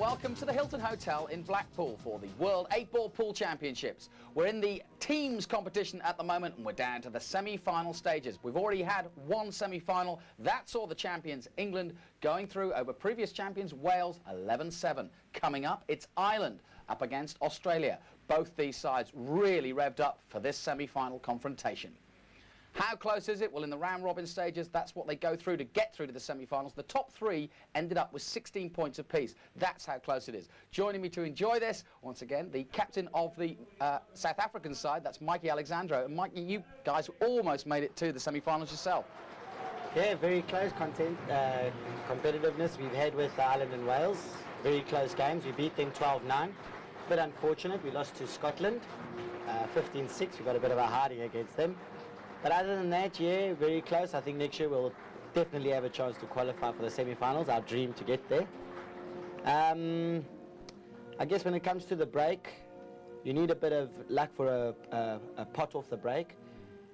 welcome to the Hilton Hotel in Blackpool for the World 8-Ball Pool Championships. We're in the teams competition at the moment and we're down to the semi-final stages. We've already had one semi-final. That saw the champions England going through over previous champions Wales 11-7. Coming up, it's Ireland up against Australia. Both these sides really revved up for this semi-final confrontation. How close is it? Well, in the round-robin stages, that's what they go through to get through to the semi-finals. The top three ended up with 16 points apiece. That's how close it is. Joining me to enjoy this, once again, the captain of the South African side, that's Mikey Alexandro. And Mikey, you guys almost made it to the semi-finals yourself. Yeah, very close competitiveness we've had with Ireland and Wales. Very close games. We beat them 12-9. Bit unfortunate, we lost to Scotland 15-6. We got a bit of a harding against them. But other than that, yeah, very close. I think next year we'll definitely have a chance to qualify for the semi-finals. Our dream to get there. I guess when it comes to the break, you need a bit of luck for a pot off the break,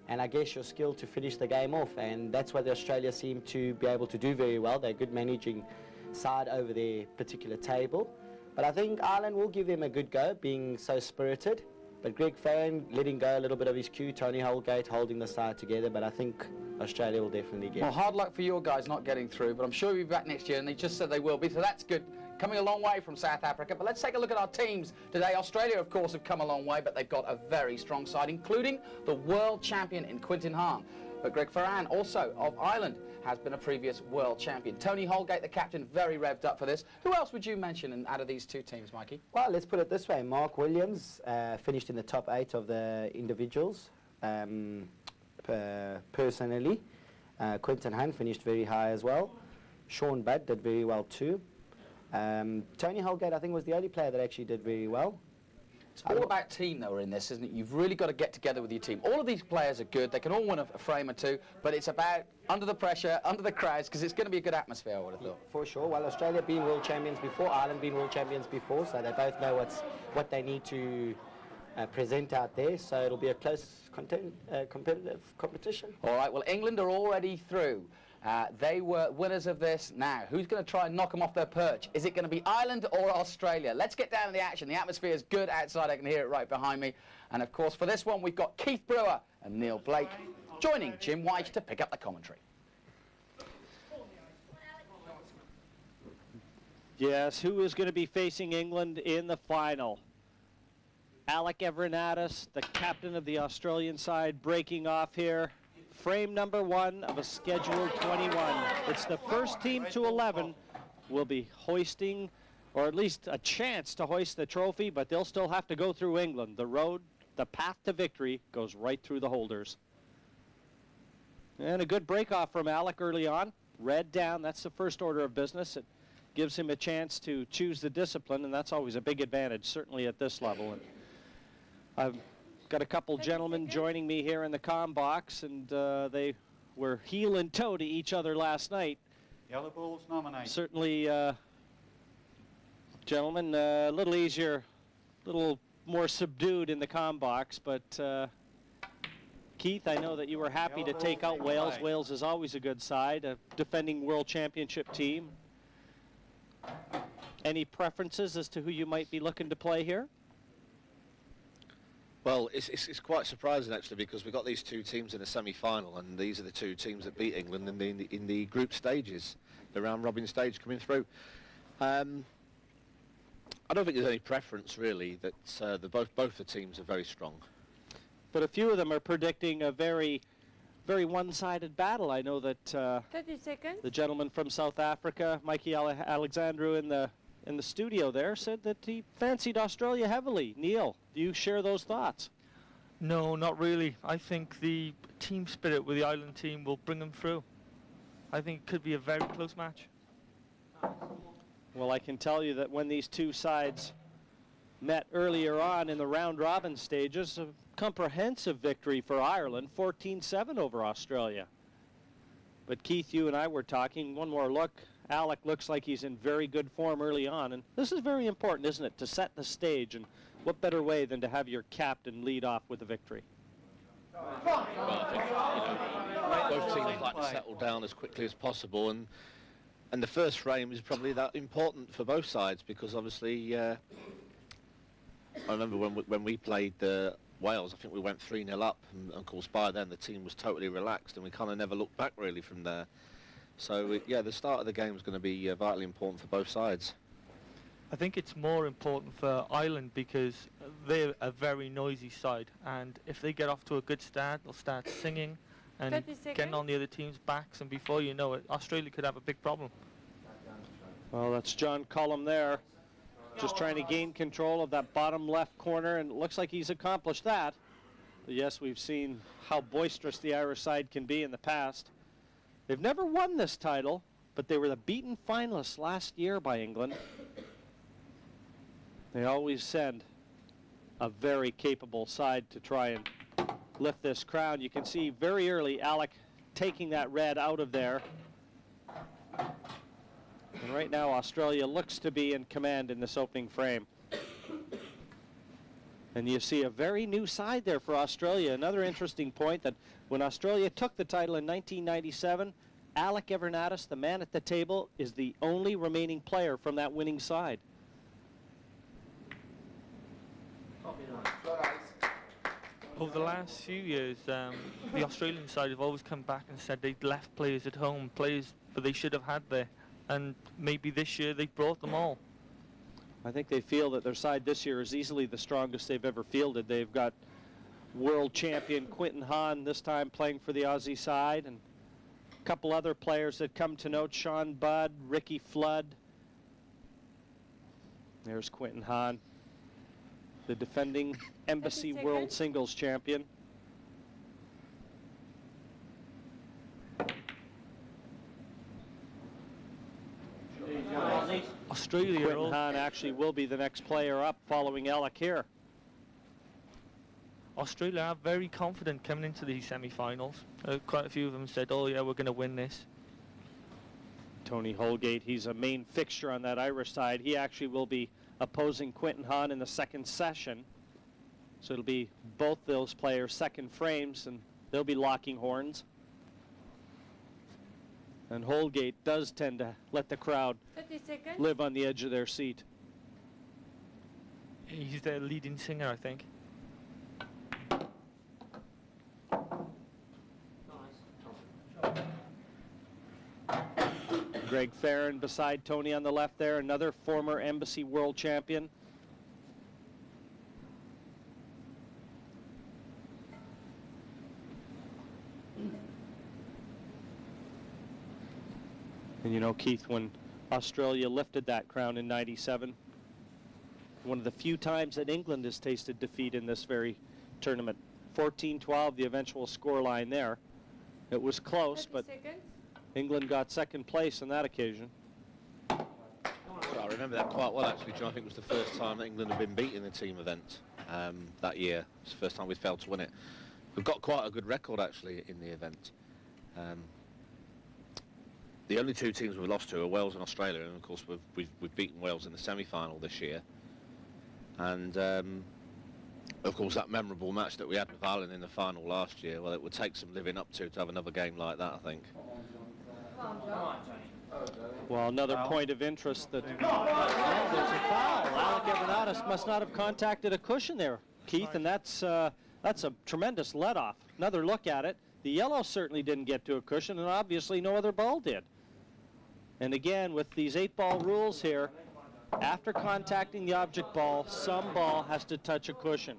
and I guess your skill to finish the game off. And that's what Australia seem to be able to do very well. They're a good managing side over their particular table. But I think Ireland will give them a good go, being so spirited. But Greg Farran letting go a little bit of his cue, Tony Holgate holding the side together, but I think Australia will definitely get it. Well, hard luck for your guys not getting through, but I'm sure you'll be back next year, and they just said they will be, so that's good. Coming a long way from South Africa, but let's take a look at our teams today. Australia, of course, have come a long way, but they've got a very strong side, including the world champion in Quinton Hahn. But Greg Farran, also of Ireland, has been a previous world champion. Tony Holgate, the captain, very revved up for this. Who else would you mention out of these two teams, Mikey? Well, let's put it this way. Mark Williams finished in the top 8 of the individuals personally. Quinton Hahn finished very high as well. Sean Budd did very well too. Tony Holgate, I think, was the only player that actually did very well. It's all about team, though, in this, isn't it? You've really got to get together with your team. All of these players are good. They can all win a frame or two, but it's about under the pressure, under the crowds, because it's going to be a good atmosphere, I would have thought. For sure. Well, Australia being world champions before, Ireland being world champions before, so they both know what they need to present out there. So it'll be a close, competitive competition. All right, well, England are already through. They were winners of this. Now, who's going to try and knock them off their perch? Is it going to be Ireland or Australia? Let's get down to the action. The atmosphere is good outside. I can hear it right behind me. And, of course, for this one, we've got Keith Brewer and Neil Blake joining Jim White to pick up the commentary. Yes, who is going to be facing England in the final? Alec Everinatis, the captain of the Australian side, breaking off here. Frame number 1 of a scheduled 21. It's the first team to 11 will be hoisting, or at least a chance to hoist the trophy, but they'll still have to go through England. The road, the path to victory goes right through the holders. And a good break off from Alec early on. Red down, that's the first order of business. It gives him a chance to choose the discipline, and that's always a big advantage, certainly at this level. And I've got a couple gentlemen joining me here in the comm box, and they were heel and toe to each other last night. Yellow Bulls nominated. Certainly, gentlemen, a little easier, a little more subdued in the comm box, but Keith, I know that you were happy to take out Wales. Wales is always a good side, a defending world championship team. Any preferences as to who you might be looking to play here? Well, it's quite surprising, actually, because we've got these two teams in a semi-final, and these are the two teams that beat England in the group stages, the round-robin stage coming through. I don't think there's any preference, really, that both the teams are very strong. But a few of them are predicting a very, very one-sided battle. I know that 30 seconds. The gentleman from South Africa, Mikey Alexandru, in the studio there, said that he fancied Australia heavily. Neil, do you share those thoughts? No, not really. I think the team spirit with the Ireland team will bring them through. I think it could be a very close match. Well, I can tell you that when these two sides met earlier on in the round-robin stages, a comprehensive victory for Ireland, 14-7 over Australia. But Keith, you and I were talking, one more look. Alec looks like he's in very good form early on, and this is very important, isn't it, to set the stage, and what better way than to have your captain lead off with a victory? Well, I think, both teams like to settle down as quickly as possible, and And the first frame is probably that important for both sides, because obviously I remember when we played Wales, I think we went 3-0 up, and of course by then the team was totally relaxed and we kind of never looked back really from there. So yeah, the start of the game is going to be vitally important for both sides. I think it's more important for Ireland because they're a very noisy side, and if they get off to a good start, they'll start singing and 30 getting seconds. on the other team's backs, and before you know it, Australia could have a big problem. Well, that's John Cullum there, just trying to gain control of that bottom left corner, and it looks like he's accomplished that. But yes, we've seen how boisterous the Irish side can be in the past. They've never won this title, but they were the beaten finalists last year by England. They always send a very capable side to try and lift this crown. You can see very early Alec taking that red out of there. And right now Australia looks to be in command in this opening frame. And you see a very new side there for Australia. Another interesting point, that when Australia took the title in 1997, Alec Evernatis, the man at the table, is the only remaining player from that winning side. Over the last few years, the Australian side have always come back and said they'd left players at home, players that they should have had there, and maybe this year they brought them all. I think they feel that their side this year is easily the strongest they've ever fielded. They've got world champion Quinton Hahn this time playing for the Aussie side, and a couple other players that come to note, Sean Budd, Ricky Flood. There's Quinton Hahn, the defending Embassy 30 World seconds. Singles champion. Australia are Quinton all, Hahn actually will be the next player up following Alec here. Australia are very confident coming into these semi-finals. Quite a few of them said, oh yeah, we're going to win this. Tony Holgate, he's a main fixture on that Irish side. He actually will be opposing Quinton Hahn in the second session. So it'll be both those players' second frames, and they'll be locking horns. And Holgate does tend to let the crowd 30 seconds. live on the edge of their seat. He's their leading singer, I think. Greg Farron beside Tony on the left there, another former Embassy World Champion. And you know, Keith, when Australia lifted that crown in '97, one of the few times that England has tasted defeat in this very tournament. 14-12, the eventual scoreline there. It was close, 30 but seconds. England got second place on that occasion. I remember that quite well actually, John. I think it was the first time that England had been beaten in the team event that year. It's the first time we failed to win it. We've got quite a good record actually in the event. The only two teams we've lost to are Wales and Australia, and of course we've beaten Wales in the semi-final this year. And of course that memorable match that we had with Ireland in the final last year, well, it would take some living up to have another game like that, I think. Well, another point of interest that... Oh, there's a foul. Alec Evernatis must not have contacted a cushion there, Keith, and that's a tremendous let-off. Another look at it. The yellow certainly didn't get to a cushion, and obviously no other ball did. And again, with these 8-ball rules here, after contacting the object ball, some ball has to touch a cushion.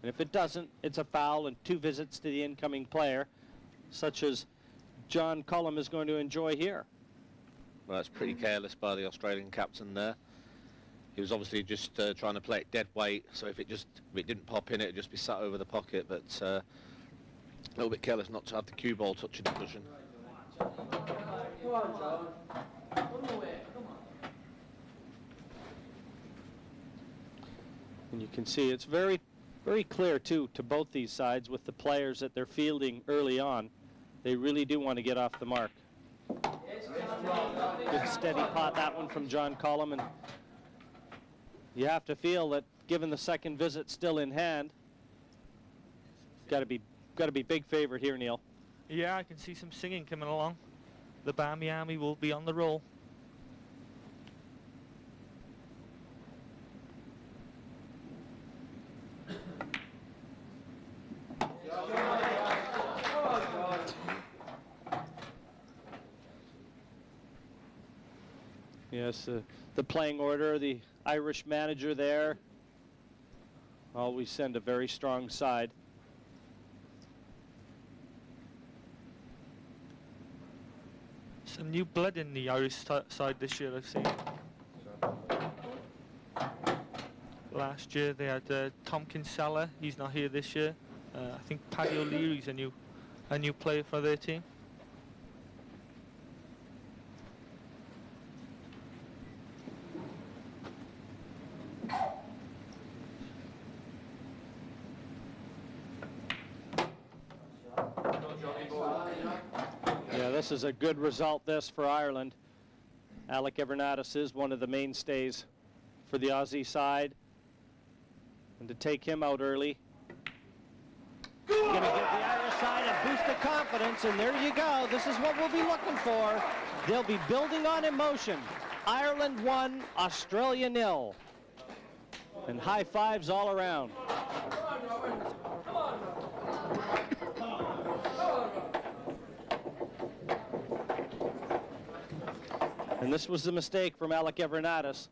And if it doesn't, it's a foul and 2 visits to the incoming player, such as John Cullum is going to enjoy here. Well, that's pretty careless by the Australian captain there. He was obviously just trying to play it dead weight, so if it didn't pop in, it'd just be sat over the pocket, but a little bit careless not to have the cue ball touching the cushion. And you can see it's very, very clear, too, to both these sides with the players that they're fielding early on. They really do want to get off the mark. Good steady pot, that one from John Cullum. And you have to feel that, given the second visit still in hand, got to be big favorite here, Neil. Yeah, I can see some singing coming along. The Barmy Army will be on the roll. Yes, the playing order, the Irish manager there. Always send a very strong side. Some new blood in the Irish side this year, I've seen. Last year they had Tom Kinsella. He's not here this year. I think Paddy O'Leary's a new player for their team. Yeah, this is a good result, this, for Ireland. Alec Evernatis is one of the mainstays for the Aussie side. And to take him out early, going to give the Irish side a boost of confidence, and there you go. This is what we'll be looking for. They'll be building on emotion. Ireland 1, Australia 0. And high fives all around. And this was the mistake from Alec Evernatis.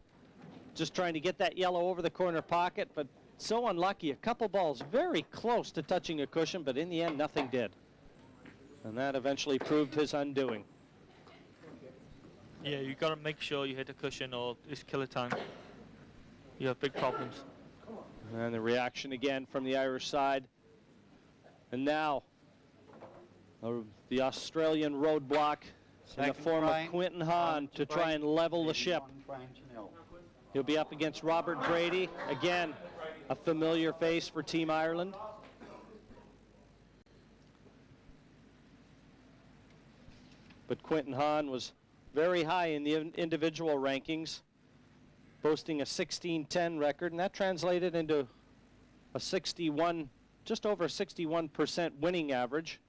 Just trying to get that yellow over the corner pocket, but so unlucky. A couple balls very close to touching a cushion, but in the end, nothing did. And that eventually proved his undoing. Yeah, you've got to make sure you hit a cushion or it's killer time. You have big problems. And the reaction again from the Irish side. And now, the Australian roadblock in the form of Quinton Hahn to try and level the ship. He'll be up against Robert Brady. Again, a familiar face for Team Ireland. But Quinton Hahn was very high in the individual rankings, boasting a 16-10 record, and that translated into a 61, just over 61% winning average.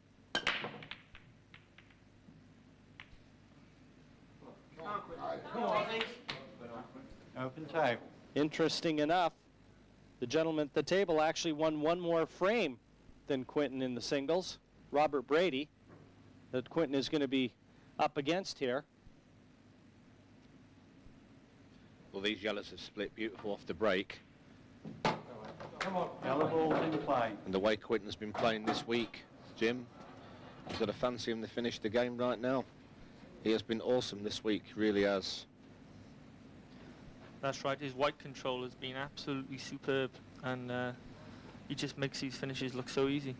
Open tape. Interesting enough, the gentleman at the table actually won one more frame than Quinton in the singles, Robert Brady, that Quinton is going to be up against here. Well, these yellows have split beautiful off the break. Yellow ball's in play. And the way Quinton's been playing this week, Jim, you've got to fancy him to finish the game right now. He has been awesome this week, really has. That's right, his white control has been absolutely superb, and he just makes these finishes look so easy.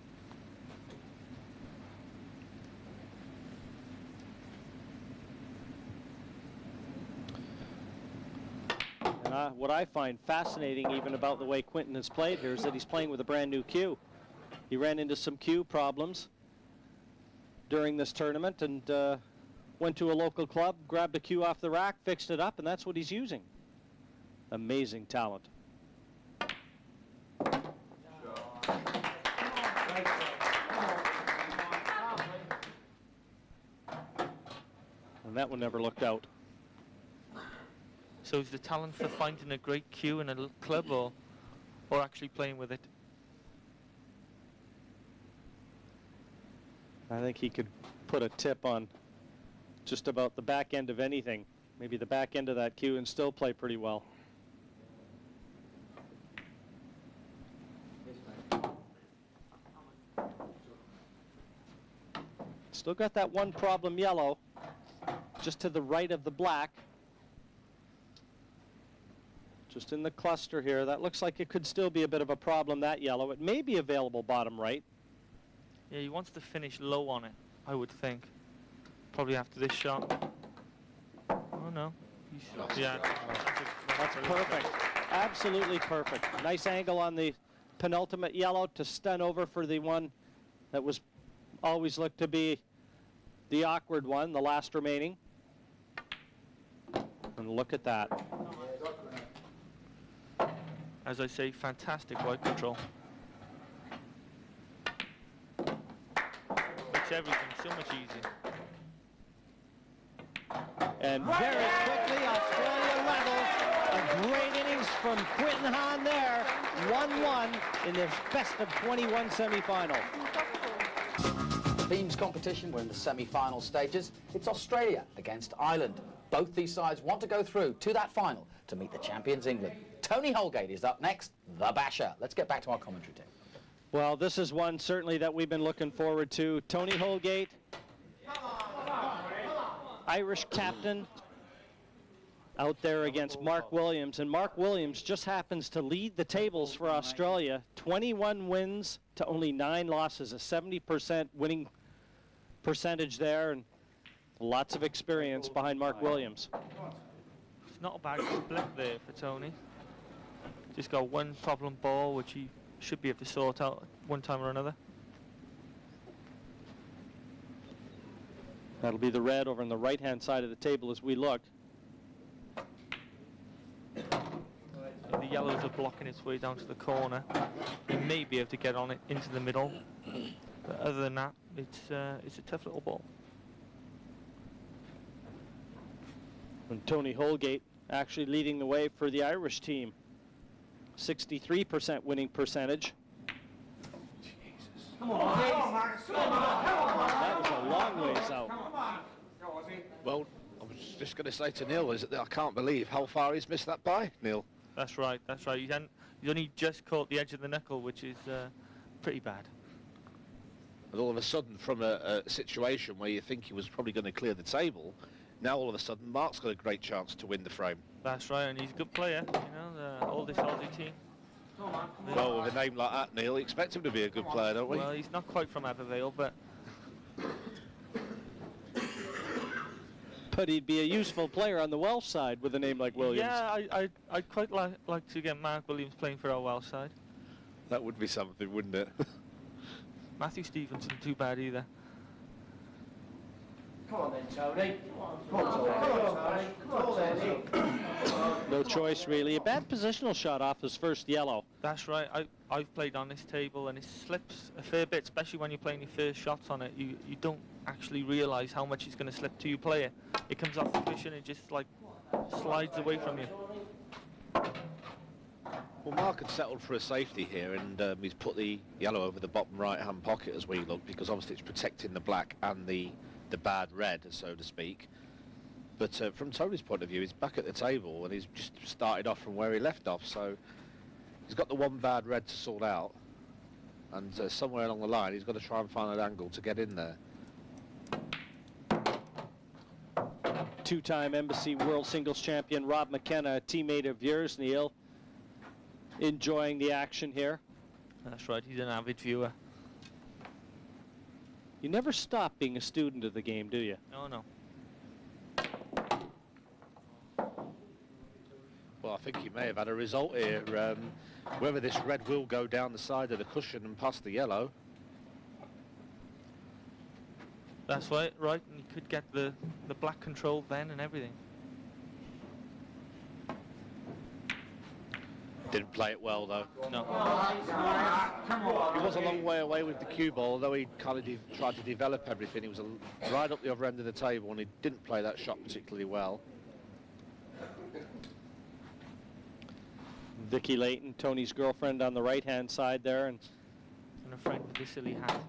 And what I find fascinating even about the way Quinton has played here is that he's playing with a brand new cue. He ran into some cue problems during this tournament and went to a local club, grabbed a cue off the rack, fixed it up, and that's what he's using. Amazing talent. And that one never looked out. So is the talent for finding a great cue in a little club or actually playing with it? I think he could put a tip on just about the back end of anything. Maybe the back end of that cue and still play pretty well. Still got that one problem yellow just to the right of the black. Just in the cluster here. That looks like it could still be a bit of a problem, that yellow. It may be available bottom right. Yeah, he wants to finish low on it, I would think. Probably after this shot. Oh no. Yeah. That's perfect. Absolutely perfect. Nice angle on the penultimate yellow to stun over for the one that was always looked to be the awkward one, the last remaining. And look at that. As I say, fantastic white control. Makes everything so much easier. And very quickly, Australia levels. A great innings from Quinton Hahn there. 1-1 in this best of 21 semi-final. Teams competition, we're in the semi-final stages. It's Australia against Ireland. Both these sides want to go through to that final to meet the champions England. Tony Holgate is up next, the basher. Let's get back to our commentary team. Well, this is one certainly that we've been looking forward to. Tony Holgate, Irish captain, out there against Mark Williams. And Mark Williams just happens to lead the tables for Australia. 21 wins to only 9 losses, a 70% winning percentage there, and lots of experience behind Mark Williams. It's not a bad split there for Tony. Just got one problem ball, which he should be able to sort out one time or another. That'll be the red over on the right-hand side of the table as we look. The yellows are blocking its way down to the corner. He may be able to get on it into the middle, but other than that, it's a tough little ball. And Tony Holgate actually leading the way for the Irish team. 63% winning percentage. Come on, that was a long ways out. Well, I was just going to say to Neil, is that I can't believe how far he's missed that by, Neil. That's right, that's right. He's only just caught the edge of the knuckle, which is pretty bad. And all of a sudden, from a situation where you think he was probably going to clear the table, now all of a sudden Mark's got a great chance to win the frame. That's right, and he's a good player, you know, the oldest Aussie team. Well, with a name like that, Neil, you expect him to be a good player, don't we? Well, he's not quite from Abervale, but... But he'd be a useful player on the Welsh side with a name like Williams. Yeah, I'd quite like to get Mark Williams playing for our Welsh side. That would be something, wouldn't it? Matthew Stevenson, too bad either. Come on then, Tony. Come on, Tony. No choice, really. A bad positional shot off his first yellow. That's right. I've played on this table, and it slips a fair bit, especially when you're playing your first shots on it. You don't actually realise how much it's going to slip to your player. It comes off the cushion, it just like slides away from you. Well, Mark had settled for a safety here, and he's put the yellow over the bottom right-hand pocket as we look, because obviously it's protecting the black and the bad red, so to speak. But from Tony's point of view, he's back at the table, and he's just started off from where he left off, so he's got the one bad red to sort out, and somewhere along the line he's got to try and find an angle to get in there. Two-time Embassy World Singles Champion Rob McKenna, a teammate of yours, Neil, enjoying the action here. That's right, he's an avid viewer. You never stop being a student of the game, do you? No, no. Well, I think he may have had a result here. Whether this red will go down the side of the cushion and past the yellow. That's right, right, and you could get the black control then and everything. Didn't play it well, though. No. He was a long way away with the cue ball, although he kind of tried to develop everything. He was right up the other end of the table, and he didn't play that shot particularly well. Vicky Layton, Tony's girlfriend, on the right-hand side there, and a friend with the silly hat.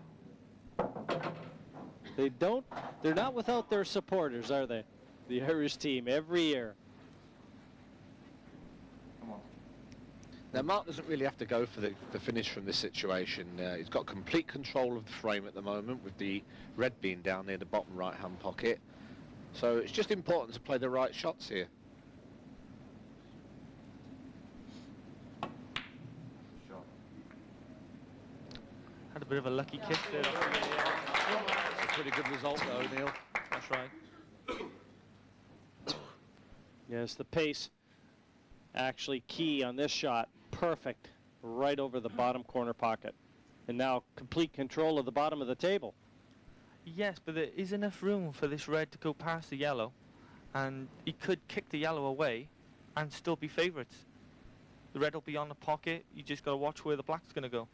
they're not without their supporters, are they? The Irish team every year. Now, Mark doesn't really have to go for the finish from this situation. He's got complete control of the frame at the moment, with the red being down near the bottom right-hand pocket. So it's just important to play the right shots here. Had a bit of a lucky kiss there. It's a pretty good result, though, Neil. That's right. Yes, the pace actually key on this shot. Perfect, right over the bottom corner pocket. And now complete control of the bottom of the table. Yes, but there is enough room for this red to go past the yellow, and he could kick the yellow away and still be favourites. The red will be on the pocket. You just got to watch where the black's going to go.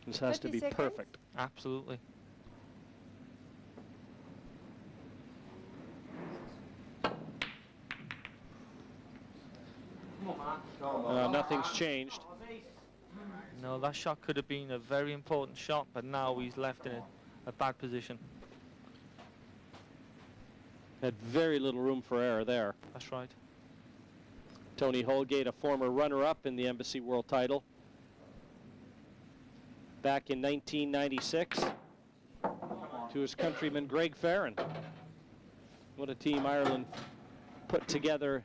This has to be perfect. Absolutely. Nothing's changed. No, that shot could have been a very important shot, but now he's left in a bad position. Had very little room for error there. That's right. Tony Holgate, a former runner-up in the Embassy World title back in 1996, to his countryman Greg Farron. What a team Ireland put together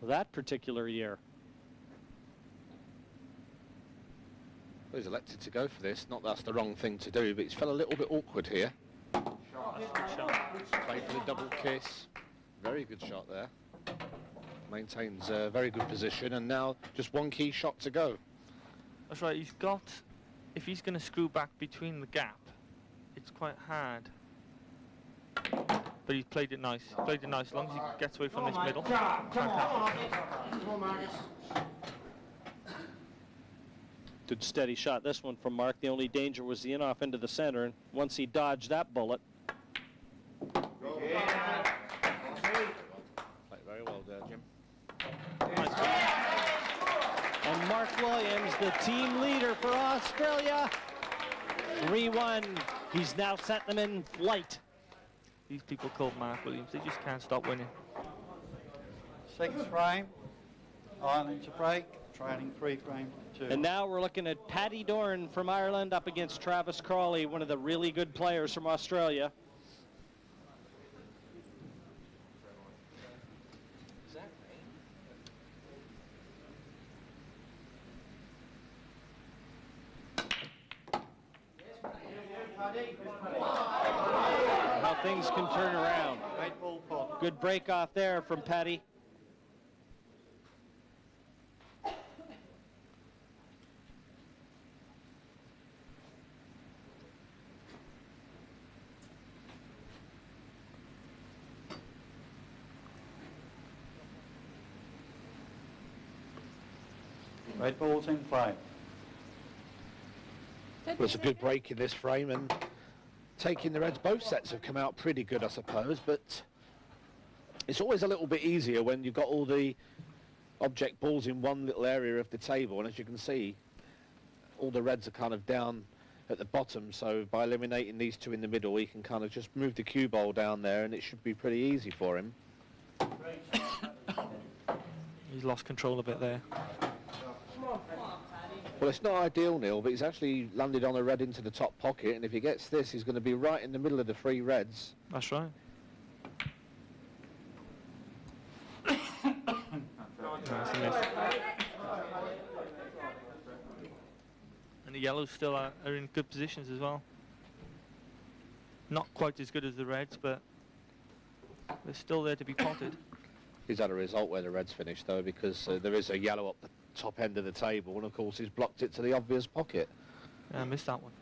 that particular year. Well, he's elected to go for this. Not that's the wrong thing to do, but he's felt a little bit awkward here. That's a good shot. Played for the double kiss. Very good shot there. Maintains a very good position, and now just one key shot to go. That's right. He's got. If he's going to screw back between the gap, it's quite hard. But he's played it nice. Played it nice. As long as he gets away from this middle. Good steady shot. This one from Mark. The only danger was the in-off into the center, and once he dodged that bullet. Played very well there, Jim. And Mark Williams, the team leader for Australia. 3-1. He's now set them in flight. These people called Mark Williams, they just can't stop winning. 6th frame. Ireland to break. Trailing 3 frame 2. And now we're looking at Paddy Dorn from Ireland up against Travis Crawley, one of the really good players from Australia. How things can turn around. Great ball pot. Good break off there from Paddy. Red ball's in play. Well, it's a good break in this frame, and taking the Reds, both sets have come out pretty good, I suppose, but it's always a little bit easier when you've got all the object balls in one little area of the table, and as you can see, all the Reds are kind of down at the bottom, so by eliminating these two in the middle, he can kind of just move the cue ball down there, and it should be pretty easy for him. He's lost control a bit there. Well, it's not ideal, Neil, but he's actually landed on a red into the top pocket, and if he gets this, he's going to be right in the middle of the 3 Reds. That's right. Nice and miss. And the yellows still are in good positions as well. Not quite as good as the Reds, but they're still there to be potted. He's had a result where the Reds finished, though, because there is a yellow up the top end of the table, and of course he's blocked it to the obvious pocket. I missed that one.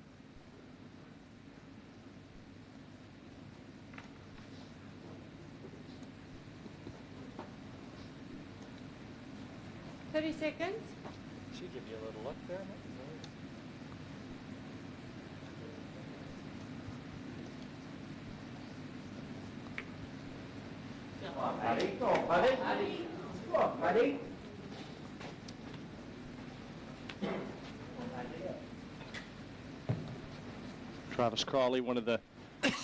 Seconds. She give you a little look there, Go on, Paddy. Go on, Paddy. Go on, Paddy. Travis Crawley, one of the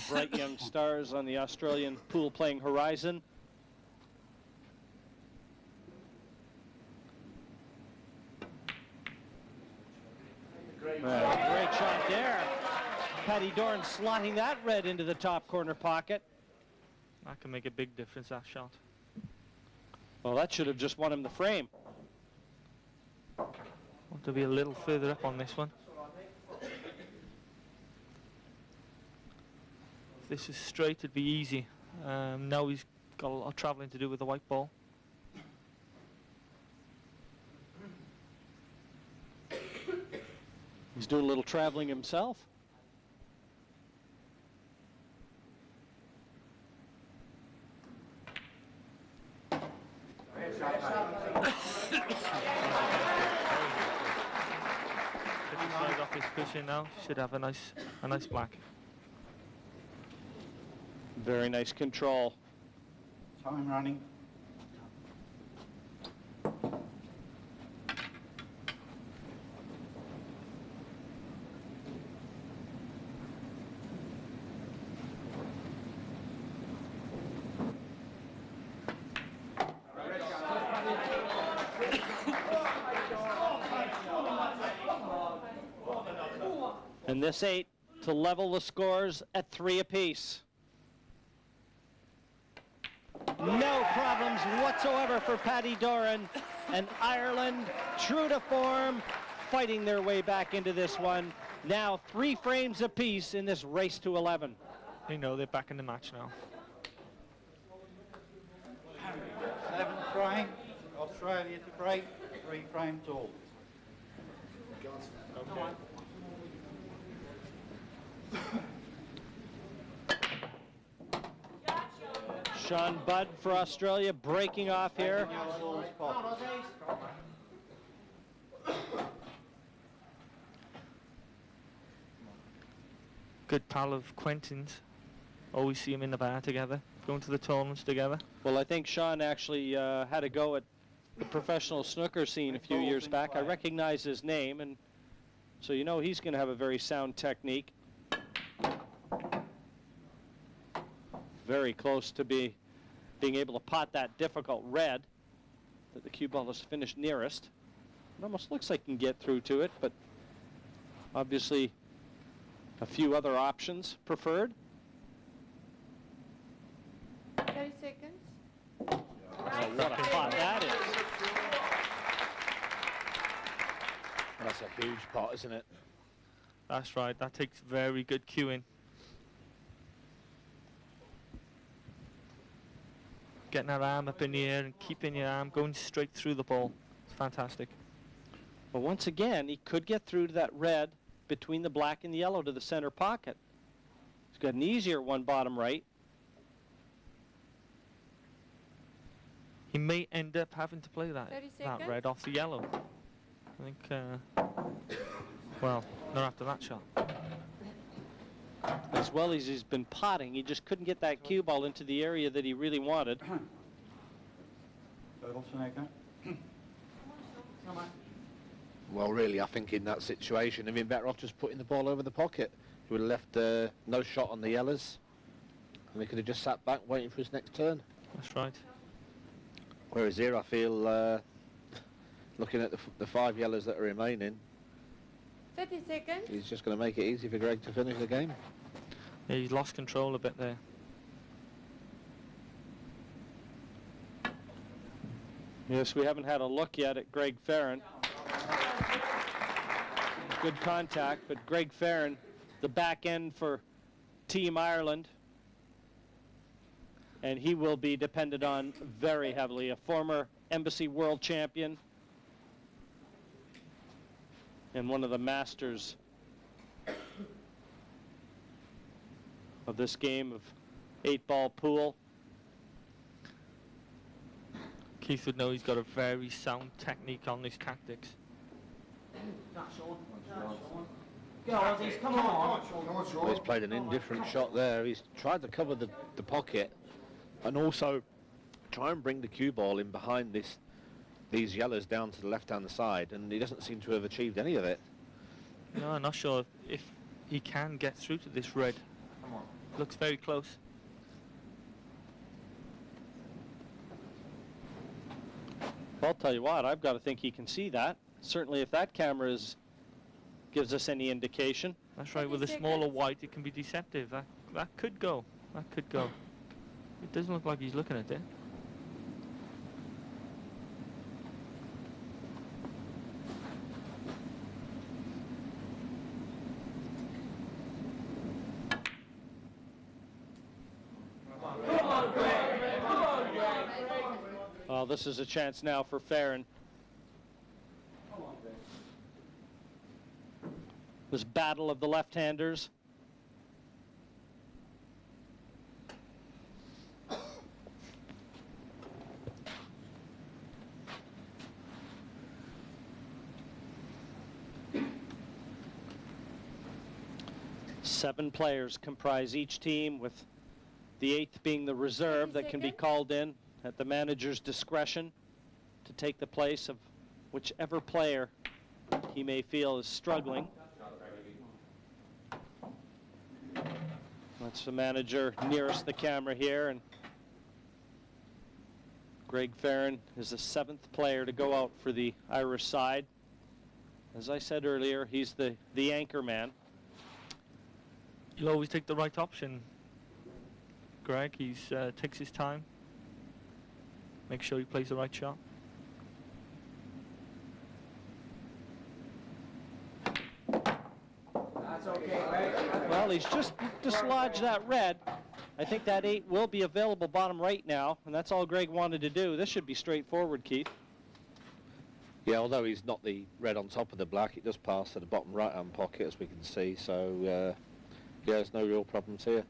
bright young stars on the Australian pool playing horizon. Great shot there. Paddy Dorn slotting that red into the top corner pocket. That can make a big difference, that shot. Well, that should have just won him the frame. Want to be a little further up on this one. If this is straight, it'd be easy. Now he's got a lot of travelling to do with the white ball. He's doing a little traveling himself. Off his cushion now, should have a nice black. Very nice control. Time running. this 8 to level the scores at 3 apiece. No problems whatsoever for Paddy Doran, and Ireland, true to form, fighting their way back into this one. Now 3 frames apiece in this race to 11. You know they're back in the match now. 7th frame, Australia to break, 3 frames all. Sean Budd for Australia breaking off here. Good pal of Quentin's. Always see him in the bar together, going to the tournaments together. Well, I think Sean actually had a go at the professional snooker scene a few years back. I recognize his name, and so you know he's going to have a very sound technique. Very close to being able to pot that difficult red that the cue ball has finished nearest. It almost looks like he can get through to it, but obviously a few other options preferred. 30 seconds. Oh, what a pot that is. That's a huge pot, isn't it? That's right, that takes very good cueing. Getting that arm up in the air and keeping your arm going straight through the ball. It's fantastic. But once again, he could get through to that red between the black and the yellow to the center pocket. He's got an easier one bottom right. He may end up having to play that 30 red seconds. off the yellow. I think, well, not after that shot. As well as he's been potting, he just couldn't get that cue ball into the area that he really wanted. Well, really, I think in that situation, he'd been better off just putting the ball over the pocket. He would have left no shot on the yellers, and he could have just sat back waiting for his next turn. That's right. Whereas here, I feel, looking at the 5 yellers that are remaining, 30 seconds. he's just going to make it easy for Greg to finish the game. Yeah, he's lost control a bit there. Yes, we haven't had a look yet at Greg Farron. Good contact, but Greg Farron, the back end for Team Ireland, and he will be depended on very heavily. A former Embassy World Champion and one of the masters of this game of 8-ball pool. Keith would know he's got a very sound technique on his tactics. Well, he's played an indifferent shot there. He's tried to cover the pocket and also try and bring the cue ball in behind these yellers down to the left-hand side, and he doesn't seem to have achieved any of it. No, I'm not sure if he can get through to this red. Looks very close. Well, I'll tell you what, I've got to think he can see that. Certainly if that camera gives us any indication. That's right, with a smaller white it can be deceptive. That could go. That could go. It doesn't look like he's looking at it. Well, this is a chance now for Farron. This battle of the left-handers. Seven players comprise each team, with the 8th being the reserve that can be called in at the manager's discretion to take the place of whichever player he may feel is struggling. That's the manager nearest the camera here, and Greg Farron is the 7th player to go out for the Irish side. As I said earlier, he's the anchor man. You'll always take the right option. Greg, he's takes his time. Make sure he plays the right shot. Well, he's just dislodged that red. I think that 8 will be available bottom right now, and that's all Greg wanted to do. This should be straightforward, Keith. Yeah, although he's not the red on top of the black, it does pass to the bottom right-hand pocket, as we can see. So, yeah, there's no real problems here.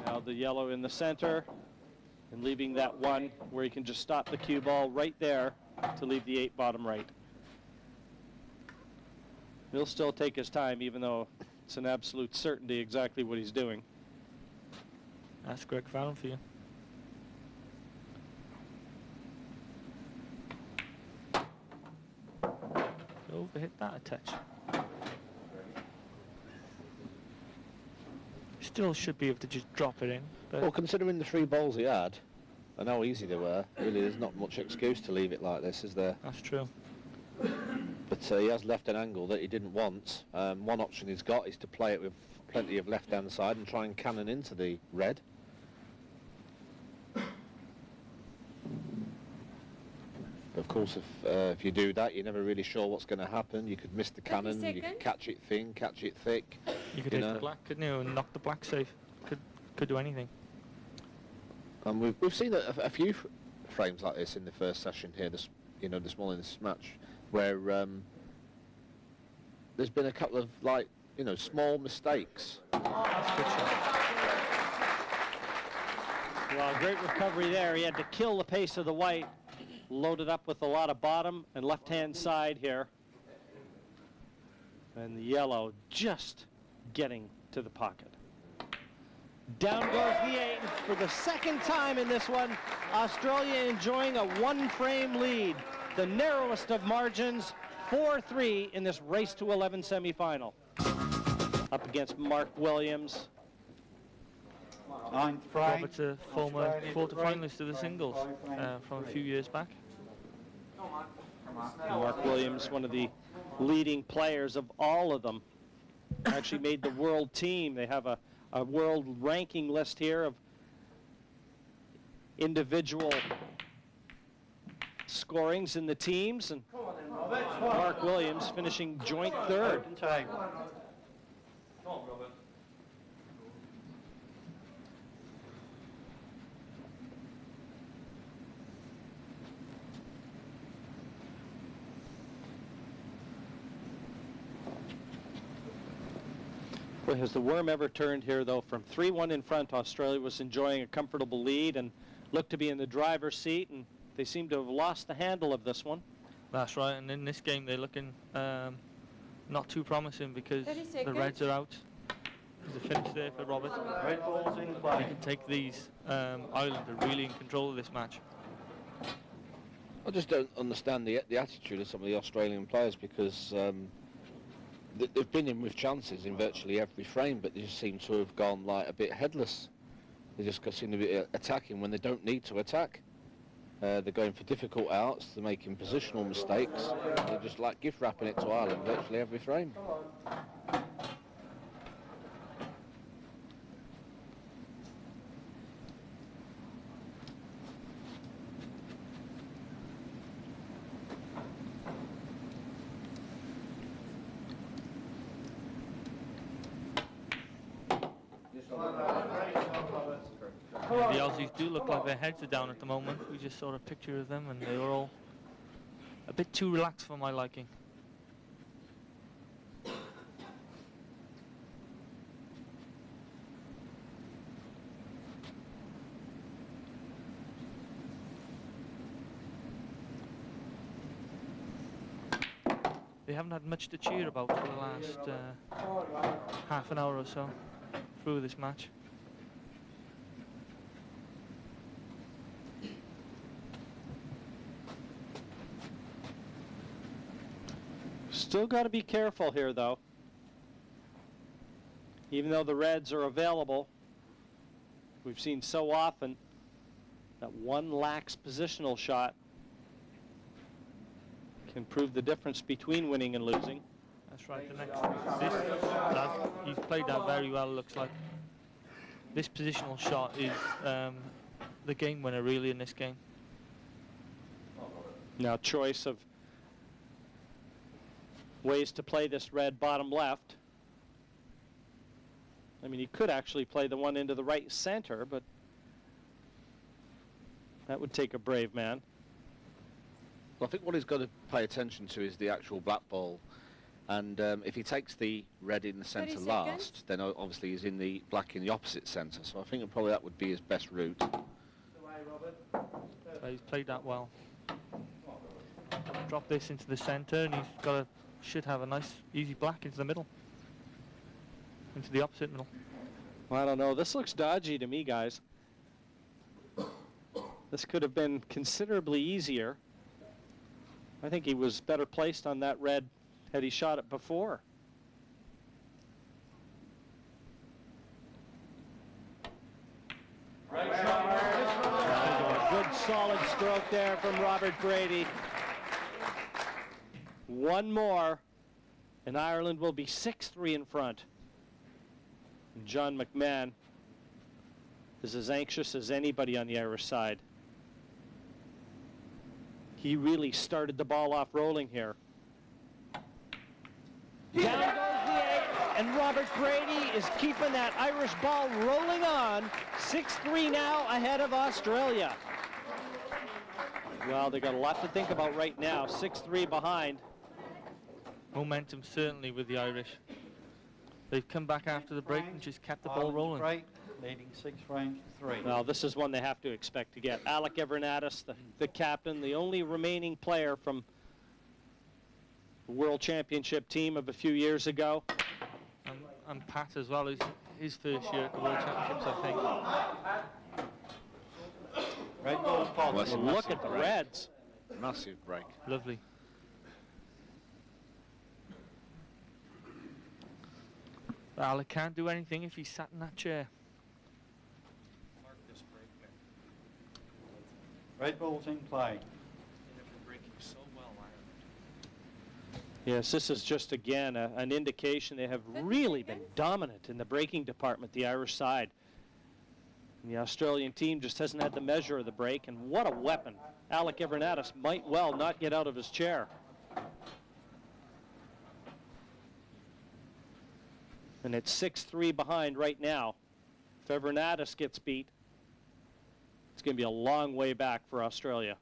Now the yellow in the center, and leaving that 1 where he can just stop the cue ball right there to leave the 8 bottom right. He'll still take his time, even though it's an absolute certainty exactly what he's doing. That's Greg Fallon for you. Overhit that a touch. Still should be able to just drop it in. But Well, considering the 3 balls he had, and how easy they were, really there's not much excuse to leave it like this, is there? that's true. But he has left an angle that he didn't want. One option he's got is to play it with plenty of left-hand side and try and cannon into the red. Of course, if you do that, you're never really sure what's going to happen. You could miss the 30 cannon, you could seconds. catch it thin, catch it thick. You could You hit know. the black, couldn't you, and knock the black safe. Could do anything. And we've seen a few frames like this in the first session here, this morning, this match, where there's been a couple of small mistakes. Well, great recovery there. He had to kill the pace of the white, loaded up with a lot of bottom and left-hand side here. And the yellow just getting to the pocket. Down goes the 8 for the second time in this one. Australia enjoying a 1-frame lead. The narrowest of margins, 4-3 in this race to 11 semifinal. Up against Mark Williams. 9th frame. Robert's a former quarter-finalist of the singles from a few years back. Mark Williams, one of the leading players of all of them, actually made the world team. They have a world ranking list here of individual scorings in the teams, and Mark Williams finishing joint 3rd. Open table. Boy, has the worm ever turned here, though. From 3-1 in front, Australia was enjoying a comfortable lead and looked to be in the driver's seat, and they seem to have lost the handle of this one. That's right, and in this game they're looking not too promising because 30 the seconds. reds are out. There's a finish there for Robert. Red balls in He play. can take these. Ireland are really in control of this match. I just don't understand the attitude of some of the Australian players, because they've been in with chances in virtually every frame, but they just seem to have gone like a bit headless. They just seem to be attacking when they don't need to attack. They're going for difficult outs, they're making positional mistakes. They're just like gift wrapping it to Ireland virtually every frame. The Aussies do look like their heads are down at the moment. We just saw a picture of them and they were all a bit too relaxed for my liking. They haven't had much to cheer about for the last half an hour or so through this match. Still got to be careful here, though. Even though the reds are available, we've seen so often that one lax positional shot can prove the difference between winning and losing. That's right. He's played that very well. Looks like this positional shot is the game winner really in this game. Now choice of ways to play this red bottom left. I mean, he could actually play the one into the right center, but that would take a brave man. Well, I think what he's got to pay attention to is the actual black ball. And if he takes the red in the centre last, then obviously he's in the black in the opposite centre. So I think probably that would be his best route. He's played that well. Drop this into the centre, and should have a nice easy black into the middle. Into the opposite middle. Well, I don't know. This looks dodgy to me, guys. This could have been considerably easier. I think he was better placed on that red had he shot it before. Good solid stroke there from Robert Brady. One more, and Ireland will be 6-3 in front. John McMahon is as anxious as anybody on the Irish side. He really started the ball off rolling here. Down goes the 8, and Robert Brady is keeping that Irish ball rolling on. 6-3 now ahead of Australia. Well, they got a lot to think about right now. 6-3 behind. Momentum certainly with the Irish. They've come back after the break and just kept the ball rolling. Break, leading 6 frames to 3. Well, this is one they have to expect to get. Alec Evernatis, the captain, the only remaining player from the World Championship team of a few years ago. And Pat as well, his first year at the World Championships, I think. Red ball positive. Look at the Reds. Massive break. Lovely. Alec can't do anything if he's sat in that chair. Red ball's in play. Yes, this is just, again, an indication they have really been dominant in the breaking department, the Irish side. And the Australian team just hasn't had the measure of the break, and what a weapon. Alec Evernatis might well not get out of his chair. And it's 6-3 behind right now. If Evernatis gets beat, it's going to be a long way back for Australia.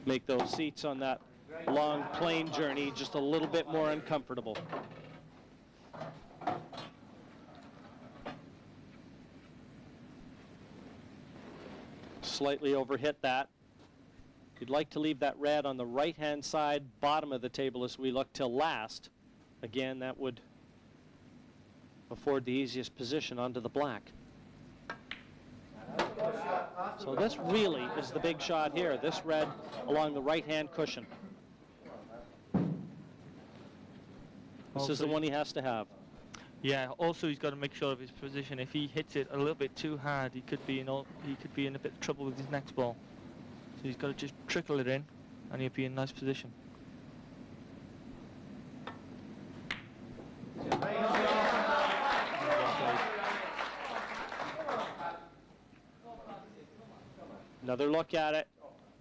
Make those seats on that long plane journey just a little bit more uncomfortable. Slightly overhit that. You'd like to leave that red on the right-hand side, bottom of the table as we look till last. Again, that would afford the easiest position onto the black. So this really is the big shot here, this red along the right-hand cushion. This is the one he has to have. Yeah, also he's got to make sure of his position. If he hits it a little bit too hard, he could be in a bit of trouble with his next ball. So he's got to just trickle it in, and he'll be in a nice position. Another look at it.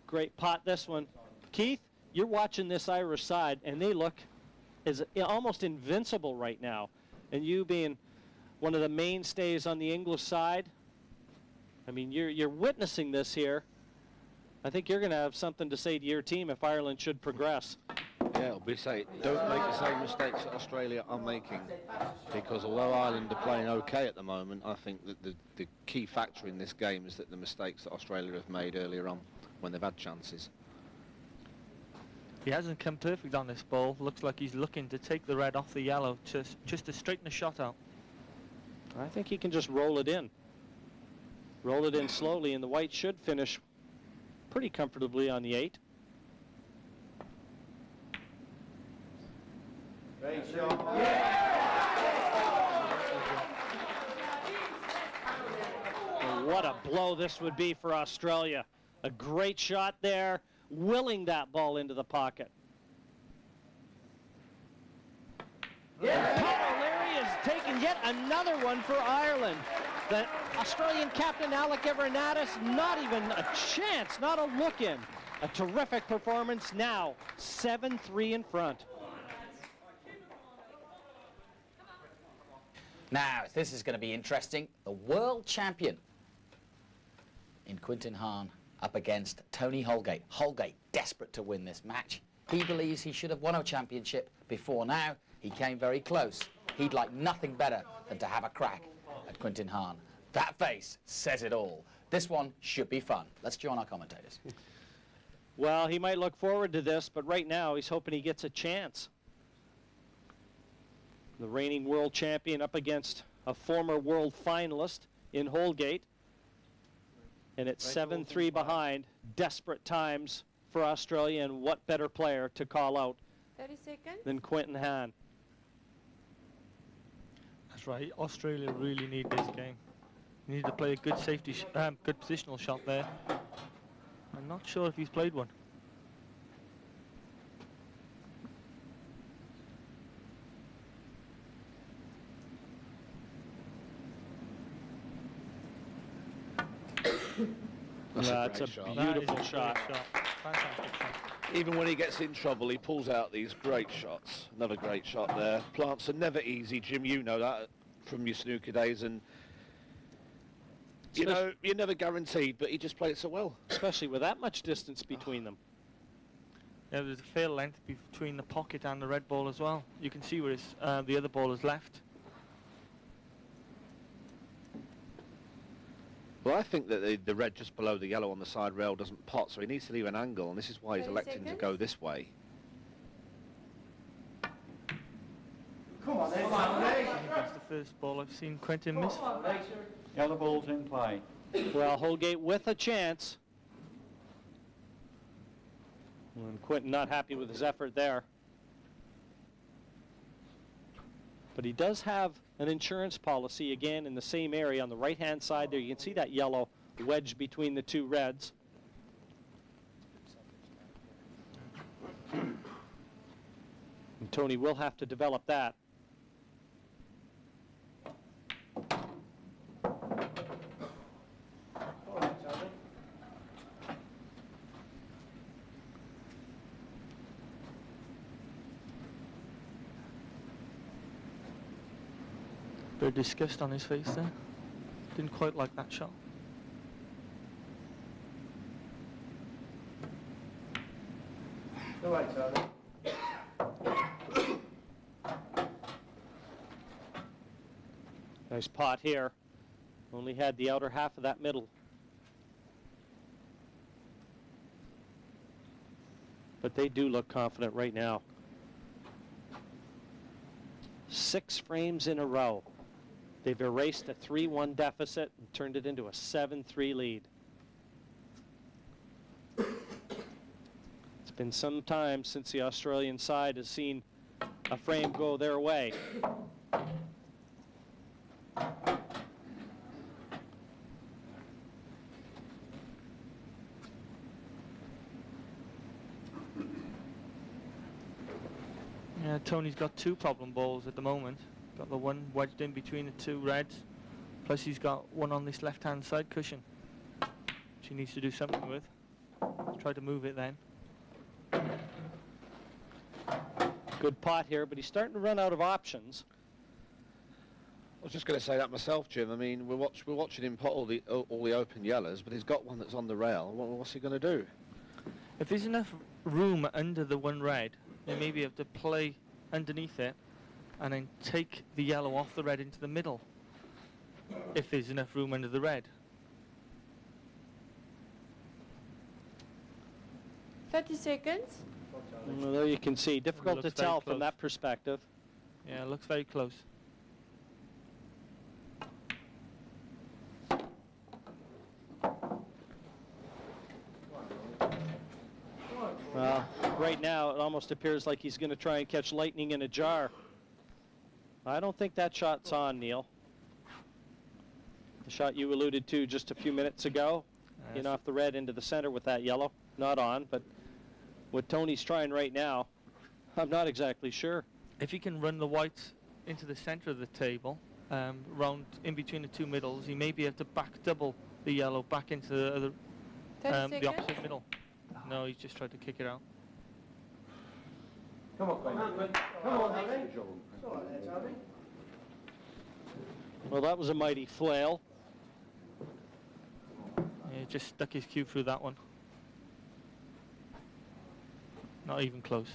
Great pot, this one. Keith, you're watching this Irish side, and they look as almost invincible right now. And you being one of the mainstays on the English side, I mean, you're witnessing this here. I think you're going to have something to say to your team if Ireland should progress. Yeah, it'll be say, don't make the same mistakes that Australia are making, because although Ireland are playing okay at the moment, I think that the key factor in this game is that the mistakes that Australia have made earlier on when they've had chances. He hasn't come perfect on this ball. Looks like he's looking to take the red off the yellow just to straighten the shot out. I think he can just roll it in. Roll it in slowly, and the white should finish pretty comfortably on the 8. What a blow this would be for Australia. A great shot there, willing that ball into the pocket. Paul O'Leary has taken yet another one for Ireland. The Australian captain, Alec Everinatis, not even a chance, not a look in. A terrific performance now, 7-3 in front. Now, this is going to be interesting. The world champion in Quinton Hahn up against Tony Holgate. Holgate desperate to win this match. He believes he should have won a championship before now. He came very close. He'd like nothing better than to have a crack at Quinton Hahn. That face says it all. This one should be fun. Let's join our commentators. Well, he might look forward to this, but right now he's hoping he gets a chance. The reigning world champion up against a former world finalist in Holgate. And it's 7-3 behind. Desperate times for Australia, and what better player to call out 30 seconds. than Quinton Hahn. That's right. Australia really need this game. You need to play a good good positional shot there. I'm not sure if he's played one. That's a great shot. beautiful That is a shot. great shot. Fantastic shot. Even when he gets in trouble, he pulls out these great shots. Another great shot there. Plants are never easy, Jim. You know that from your snooker days, and you know you're never guaranteed. But he just played it so well. Especially with that much distance between them. Yeah, there's a fair length between the pocket and the red ball as well. You can see where his, the other ball is left. Well, I think that the red just below the yellow on the side rail doesn't pot, so he needs to leave an angle, and this is why he's 30 electing to seconds. go this way. That's the first ball I've seen Quinton miss. Yellow ball's in play. Well, Holgate with a chance. And Quinton not happy with his effort there. But he does have an insurance policy again in the same area on the right-hand side there. You can see that yellow wedge between the two reds. And Tony will have to develop that. Bit of disgust on his face there. Didn't quite like that shot. Nice pot here. Only had the outer half of that middle. But they do look confident right now. 6 frames in a row. They've erased a 3-1 deficit and turned it into a 7-3 lead. It's been some time since the Australian side has seen a frame go their way. Yeah, Tony's got 2 problem balls at the moment. Got the one wedged in between the 2 reds, plus he's got one on this left-hand side cushion, which he needs to do something with. Try to move it then. Good pot here, but he's starting to run out of options. I was just going to say that myself, Jim. I mean, we're watching him pot all the open yellows, but he's got one that's on the rail. What's he going to do? If there's enough room under the 1 red, then maybe you have to play underneath it and then take the yellow off the red into the middle, if there's enough room under the red. 30 seconds. Well, there you can see. Difficult to looks very tell from close. that perspective. Yeah, it looks very close. Well, right now it almost appears like he's going to try and catch lightning in a jar. I don't think that shot's on, Neil. The shot you alluded to just a few minutes ago, in off the red into the center with that yellow. Not on, but what Tony's trying right now, I'm not exactly sure. If you can run the whites into the center of the table, round in between the two middles, you may be able to back double the yellow back into the other, 30 the seconds. opposite middle. No, he's just tried to kick it out. Well, that was a mighty flail. Yeah, just stuck his cue through that one. Not even close.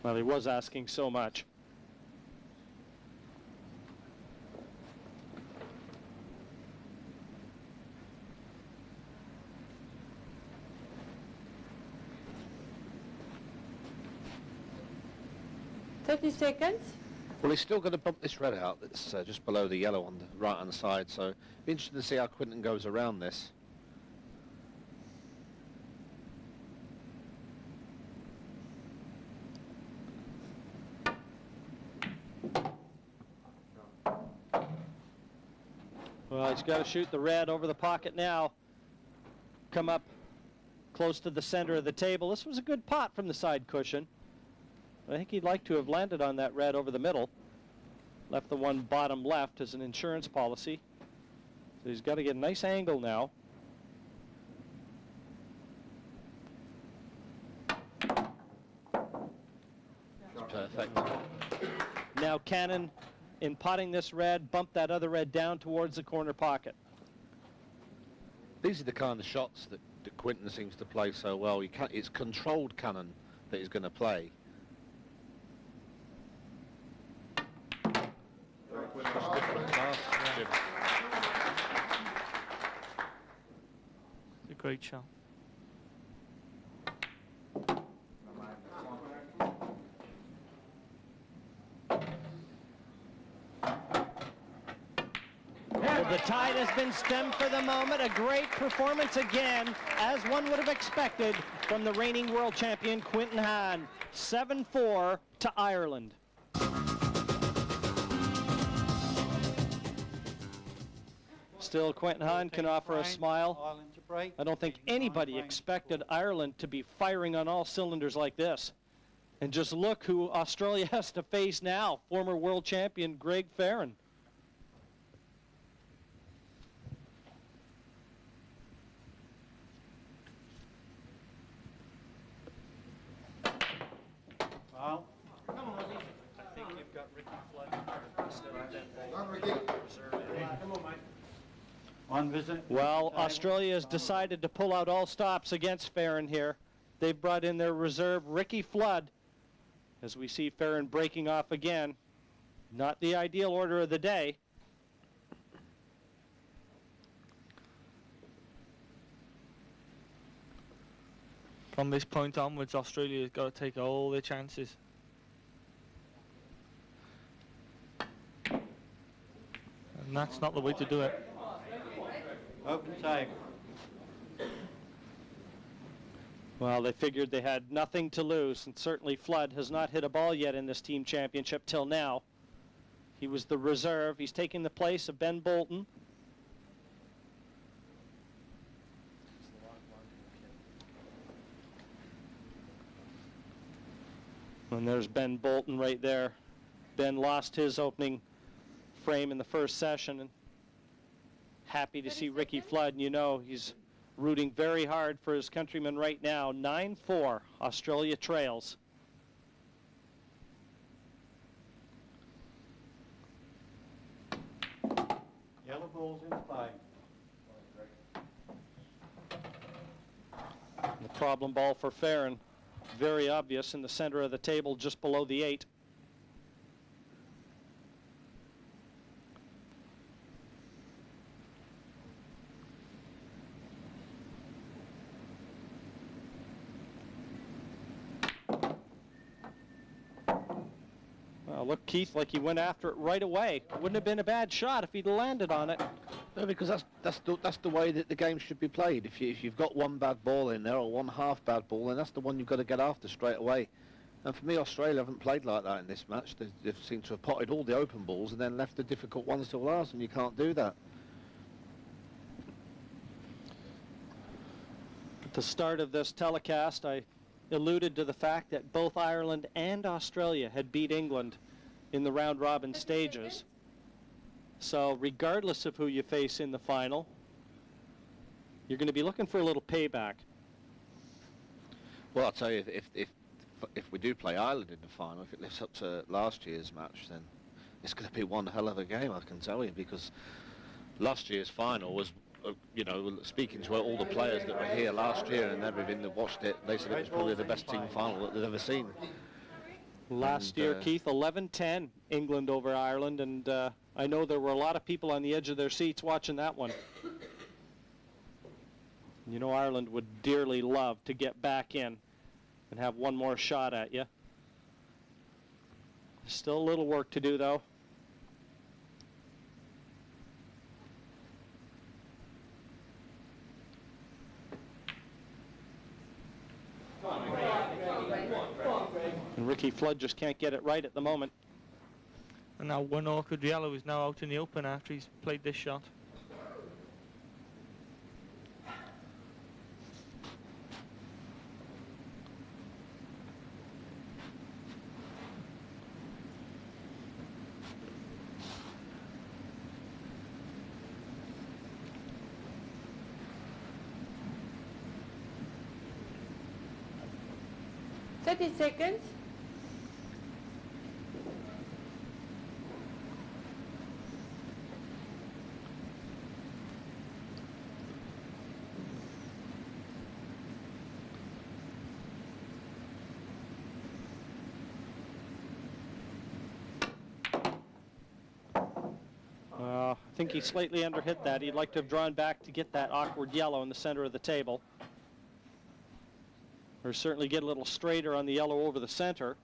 Well, he was asking so much. Seconds. Well, he's still going to bump this red out. That's just below the yellow on the right-hand side. So, be interesting to see how Quinton goes around this. Well, he's got to shoot the red over the pocket now. Come up close to the center of the table. This was a good pot from the side cushion. I think he'd like to have landed on that red over the middle. Left the one bottom left as an insurance policy. So he's got to get a nice angle now. Perfect. Now Cannon, in potting this red, bump that other red down towards the corner pocket. These are the kind of shots that Quinton seems to play so well. It's controlled cannon that he's going to play. It's a great shot. Well, the tide has been stemmed for the moment. A great performance again, as one would have expected from the reigning world champion Quinton Hahn. 7-4 to Ireland. Still, Quinton Hahn can offer a smile. Ireland to break. I don't think anybody expected Ireland to be firing on all cylinders like this. And just look who Australia has to face now, former world champion Greg Farron. Well, I think you've got Ricky Flood instead of one visit. Well, Australia has decided to pull out all stops against Farron here. They've brought in their reserve, Ricky Flood, as we see Farron breaking off again. Not the ideal order of the day. From this point onwards, Australia's got to take all their chances. And that's not the way to do it. Open table. Well, they figured they had nothing to lose, and certainly Flood has not hit a ball yet in this team championship till now. He was the reserve. He's taking the place of Ben Bolton. And there's Ben Bolton right there. Ben lost his opening frame in the first session, and happy to see Ricky Flood, and you know he's rooting very hard for his countrymen right now. 9-4, Australia trails. Yellow ball's in play. The problem ball for Farron, very obvious in the center of the table, just below the 8. Well, look, Keith, like he went after it right away. Wouldn't have been a bad shot if he'd landed on it. No, because that's the way that the game should be played. If you've got one bad ball in there or one half bad ball, then that's the one you've got to get after straight away. And for me, Australia haven't played like that in this match. They've seemed to have potted all the open balls and then left the difficult ones till last, and you can't do that. At the start of this telecast, I alluded to the fact that both Ireland and Australia had beat England in the round-robin stages. So regardless of who you face in the final, you're going to be looking for a little payback. Well, I'll tell you, if we do play Ireland in the final, if it lives up to last year's match, then it's going to be one hell of a game, I can tell you, because last year's final was, you know, speaking to all the players that were here last year and everything that watched it, they said it was probably the best team final that they've ever seen. Last year, Keith, 11-10 England over Ireland, and I know there were a lot of people on the edge of their seats watching that one. You know, Ireland would dearly love to get back in and have one more shot at you. Still a little work to do, though. And Ricky Flood just can't get it right at the moment. And now one awkward yellow is now out in the open after he's played this shot. Seconds. I think he slightly underhit that. He'd like to have drawn back to get that awkward yellow in the center of the table. Or certainly get a little straighter on the yellow over the center.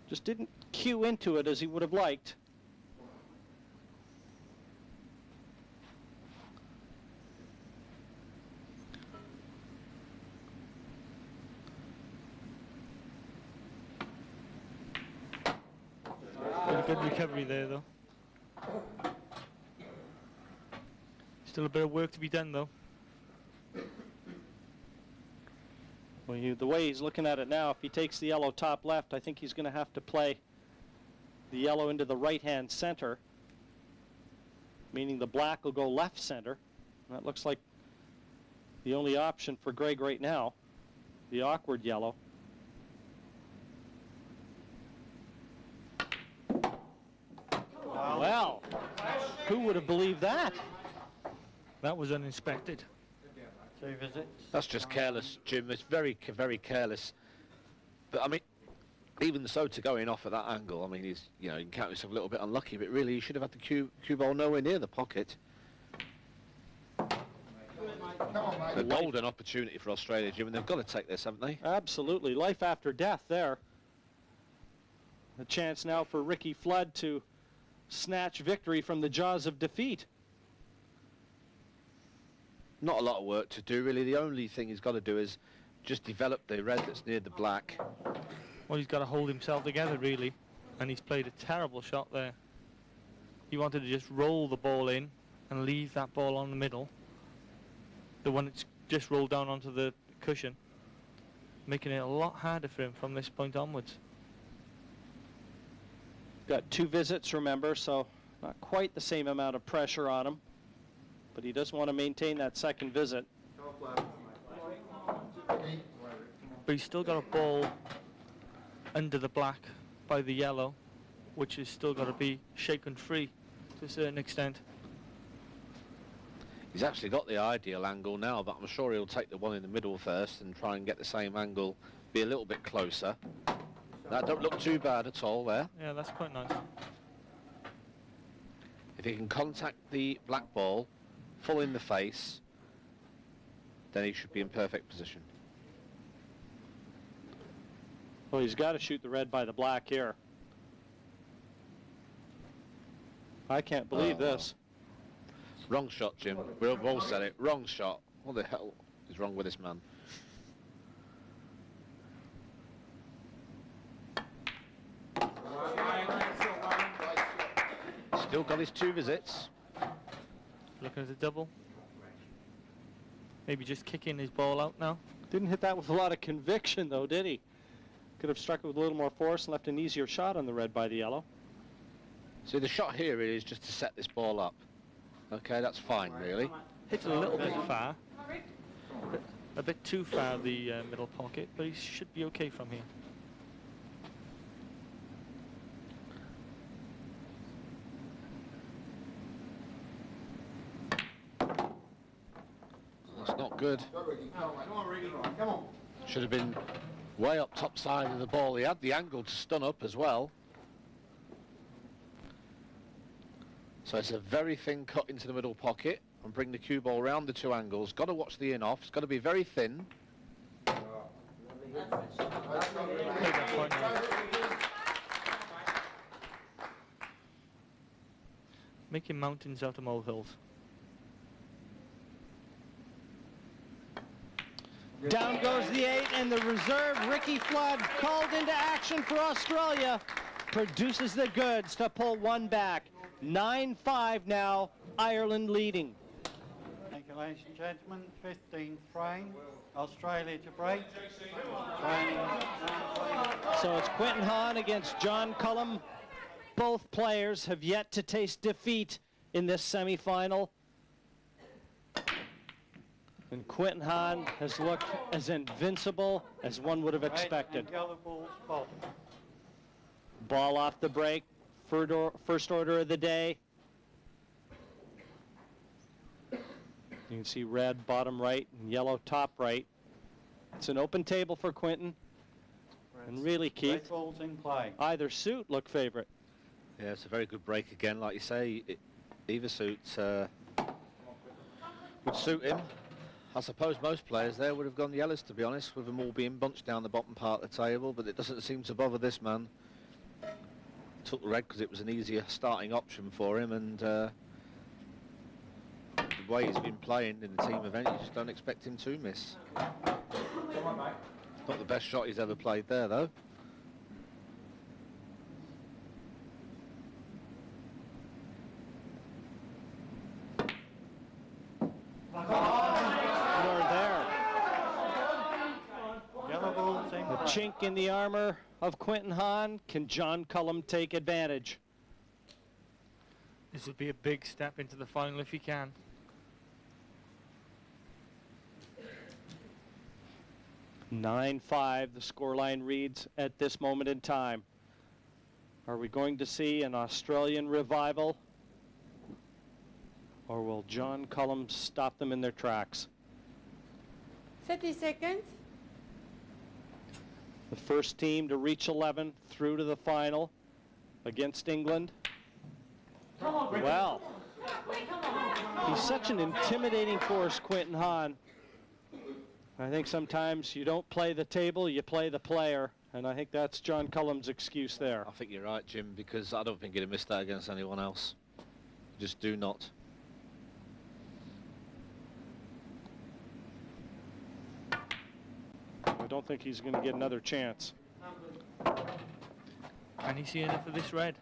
Just didn't cue into it as he would have liked. Really good recovery there, though. Still a bit of work to be done, though. Well, the way he's looking at it now, if he takes the yellow top left, I think he's going to have to play the yellow into the right-hand center, meaning the black will go left center. That looks like the only option for Greg right now, the awkward yellow. Well, who would have believed that? That was uninspected. 2 visits. That's just careless, Jim. It's very, very careless. But, I mean, even so, to go in off at that angle, I mean, he's, you know, you can count yourself a little bit unlucky, but really, you should have had the cue ball nowhere near the pocket. A golden opportunity for Australia, Jim, and they've got to take this, haven't they? Absolutely. Life after death there. A chance now for Ricky Flood to snatch victory from the jaws of defeat. Not a lot of work to do, really. The only thing he's got to do is just develop the red that's near the black. Well, he's got to hold himself together, really. And he's played a terrible shot there. He wanted to just roll the ball in and leave that ball on the middle. The one that's just rolled down onto the cushion. Making it a lot harder for him from this point onwards. Got 2 visits, remember, so not quite the same amount of pressure on him. But he does want to maintain that second visit. But he's still got a ball under the black by the yellow, which has still got to be shaken free to a certain extent. He's actually got the ideal angle now, but I'm sure he'll take the one in the middle first and try and get the same angle, be a little bit closer. That don't look too bad at all there. Yeah, that's quite nice. If he can contact the black ball full in the face, then he should be in perfect position. Well, he's got to shoot the red by the black here. I can't believe this. Wrong shot, Jim. We've all said it. Wrong shot. What the hell is wrong with this man? Still got his 2 visits. Looking at a double. Maybe just kicking his ball out now. Didn't hit that with a lot of conviction, though, did he? Could have struck it with a little more force and left an easier shot on the red by the yellow. See, the shot here is just to set this ball up. Okay, that's fine, really. Hit a little bit far. A bit too far, the middle pocket, but he should be okay from here. That's not good. Should have been way up top side of the ball. He had the angle to stun up as well. So it's a very thin cut into the middle pocket and bring the cue ball round the 2 angles. Got to watch the in-off. It's got to be very thin. Take that point now. Making mountains out of molehills. Down goes the 8, and the reserve, Ricky Flood, called into action for Australia, produces the goods to pull 1 back. 9-5 now, Ireland leading. Thank you, ladies and gentlemen. 15th frame. Australia to break. Training. So it's Quinton Hahn against John Cullum. Both players have yet to taste defeat in this semi-final. And Quinton Hahn has looked as invincible as one would have expected. Yellow ball spot. Ball off the break, first order of the day. You can see red bottom right and yellow top right. It's an open table for Quinton. And really, Keith, Red balls in play. either suit look favorite. Yeah, it's a very good break again. Like you say, either suit would suit him. I suppose most players there would have gone yellows, to be honest, with them all being bunched down the bottom part of the table, but it doesn't seem to bother this man. Took red because it was an easier starting option for him, and the way he's been playing in the team event, you just don't expect him to miss. Not the best shot he's ever played there, though. Nor there. Yellow balls in The play. chink in the armor of Quinton Hahn. Can John Cullum take advantage? This would be a big step into the final if he can. (9-5) the scoreline reads at this moment in time. Are we going to see an Australian revival, or will John Cullum stop them in their tracks? 30 seconds. The first team to reach 11 through to the final against England. Well, he's such an intimidating force, Quinton Hahn. I think sometimes you don't play the table, you play the player, and I think that's John Cullum's excuse there. I think you're right, Jim, because I don't think he'd have missed that against anyone else. Just do not. I don't think he's going to get another chance. Can he see enough of this red?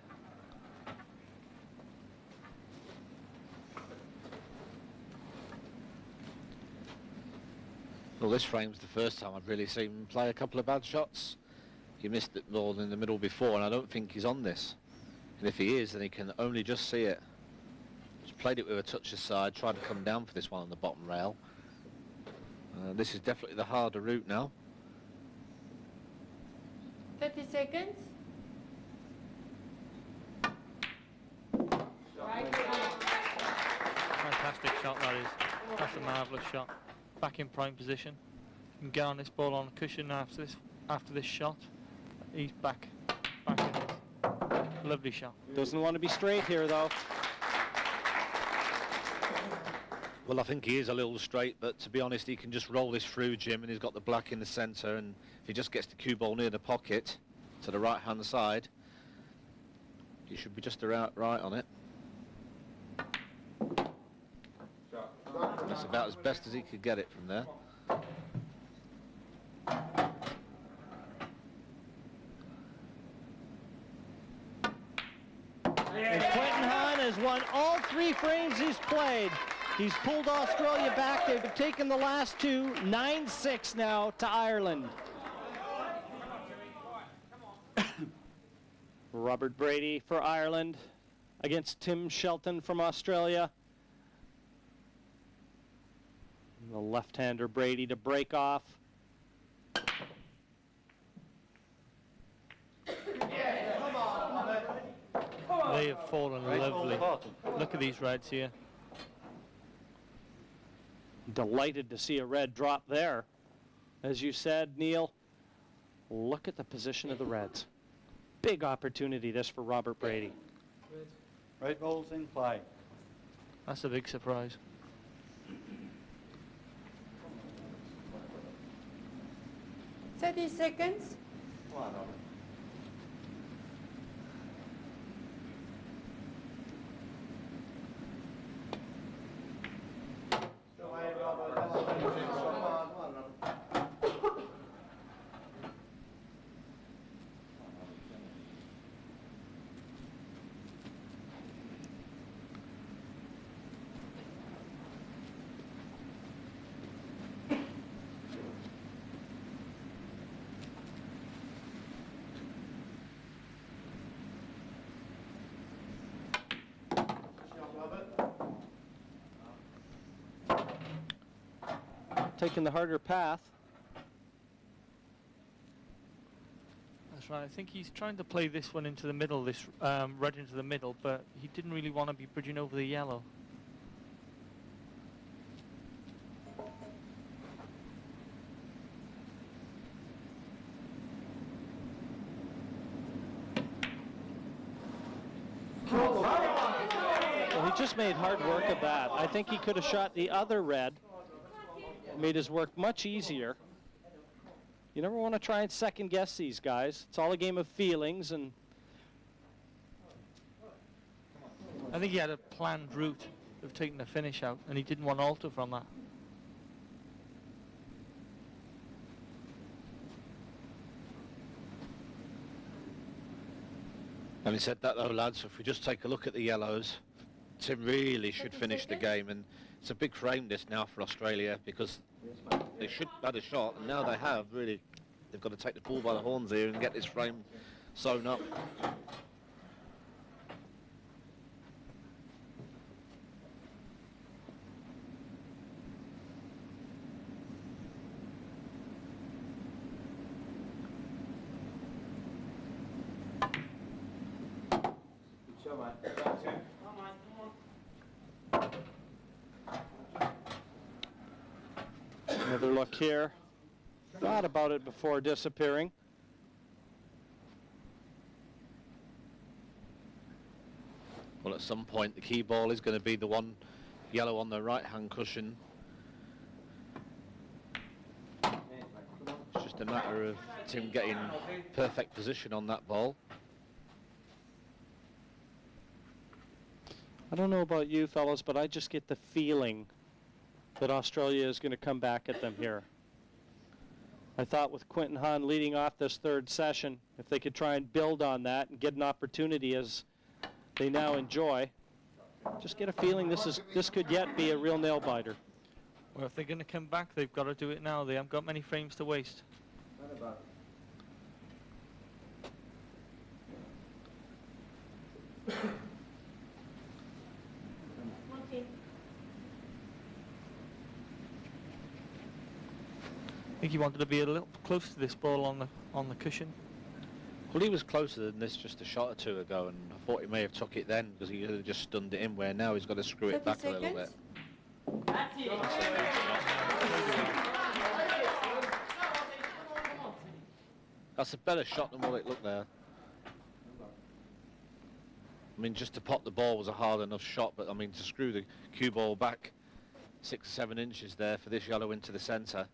Well, this frame's the first time I've really seen him play a couple of bad shots. He missed it more in the middle before, and I don't think he's on this. And if he is, then he can only just see it. Just played it with a touch aside, tried to come down for this one on the bottom rail. This is definitely the harder route now. 30 seconds. Fantastic shot that is. That's a marvellous shot. Back in prime position. You can get on this ball on a cushion after this shot. He's back in this. Lovely shot. Doesn't want to be straight here, though. Well, I think he is a little straight, but to be honest, he can just roll this through, Jim, and he's got the black in the centre, and if he just gets the cue ball near the pocket to the right-hand side, he should be just right on it. That's about as best as he could get it from there. And Quinton Hahn has has won all 3 frames he's played. He's pulled Australia back. They've taken the last 2, 9-6 now to Ireland. Robert Brady for Ireland against Tim Shelton from Australia. The left-hander Brady to break off. They have fallen lovely. Look at these reds here. Delighted to see a red drop there. As you said, Neil, look at the position of the reds. Big opportunity this for Robert Brady. Red ball's in play. That's a big surprise. Thirty seconds. Taking the harder path. That's right. I think he's trying to play this one into the middle, this red into the middle, but he didn't really want to be bridging over the yellow. Well, he just made hard work of that. I think he could have shot the other red. Made his work much easier. You never want to try and second guess these guys. It's all a game of feelings, and I think he had a planned route of taking the finish out, and he didn't want to alter from that. Having said that though, lads, if we just take a look at the yellows, Tim really should finish the game, and it's a big frame this now for Australia, because they should have had a shot, and now they have. Really, they've got to take the bull by the horns here and get this frame sewn up. another look here. Thought about it before disappearing. Well, at some point the key ball is going to be the one yellow on the right hand cushion. It's just a matter of Tim getting perfect position on that ball. I don't know about you fellas, but I just get the feeling that Australia is going to come back at them here. I thought with Quinton Hahn leading off this third session, if they could try and build on that and get an opportunity as they now enjoy, just get a feeling this could yet be a real nail biter. Well, if they're going to come back, they've got to do it now. They haven't got many frames to waste. I think he wanted to be a little close to this ball on the cushion. Well, he was closer than this just a shot or two ago, and I thought he may have took it then because he could have just stunned it in, where now he's got to screw it back a little bit. That's a better shot than what it looked there. I mean, just to pop the ball was a hard enough shot, but I mean, to screw the cue ball back 6 or 7 inches there for this yellow into the centre.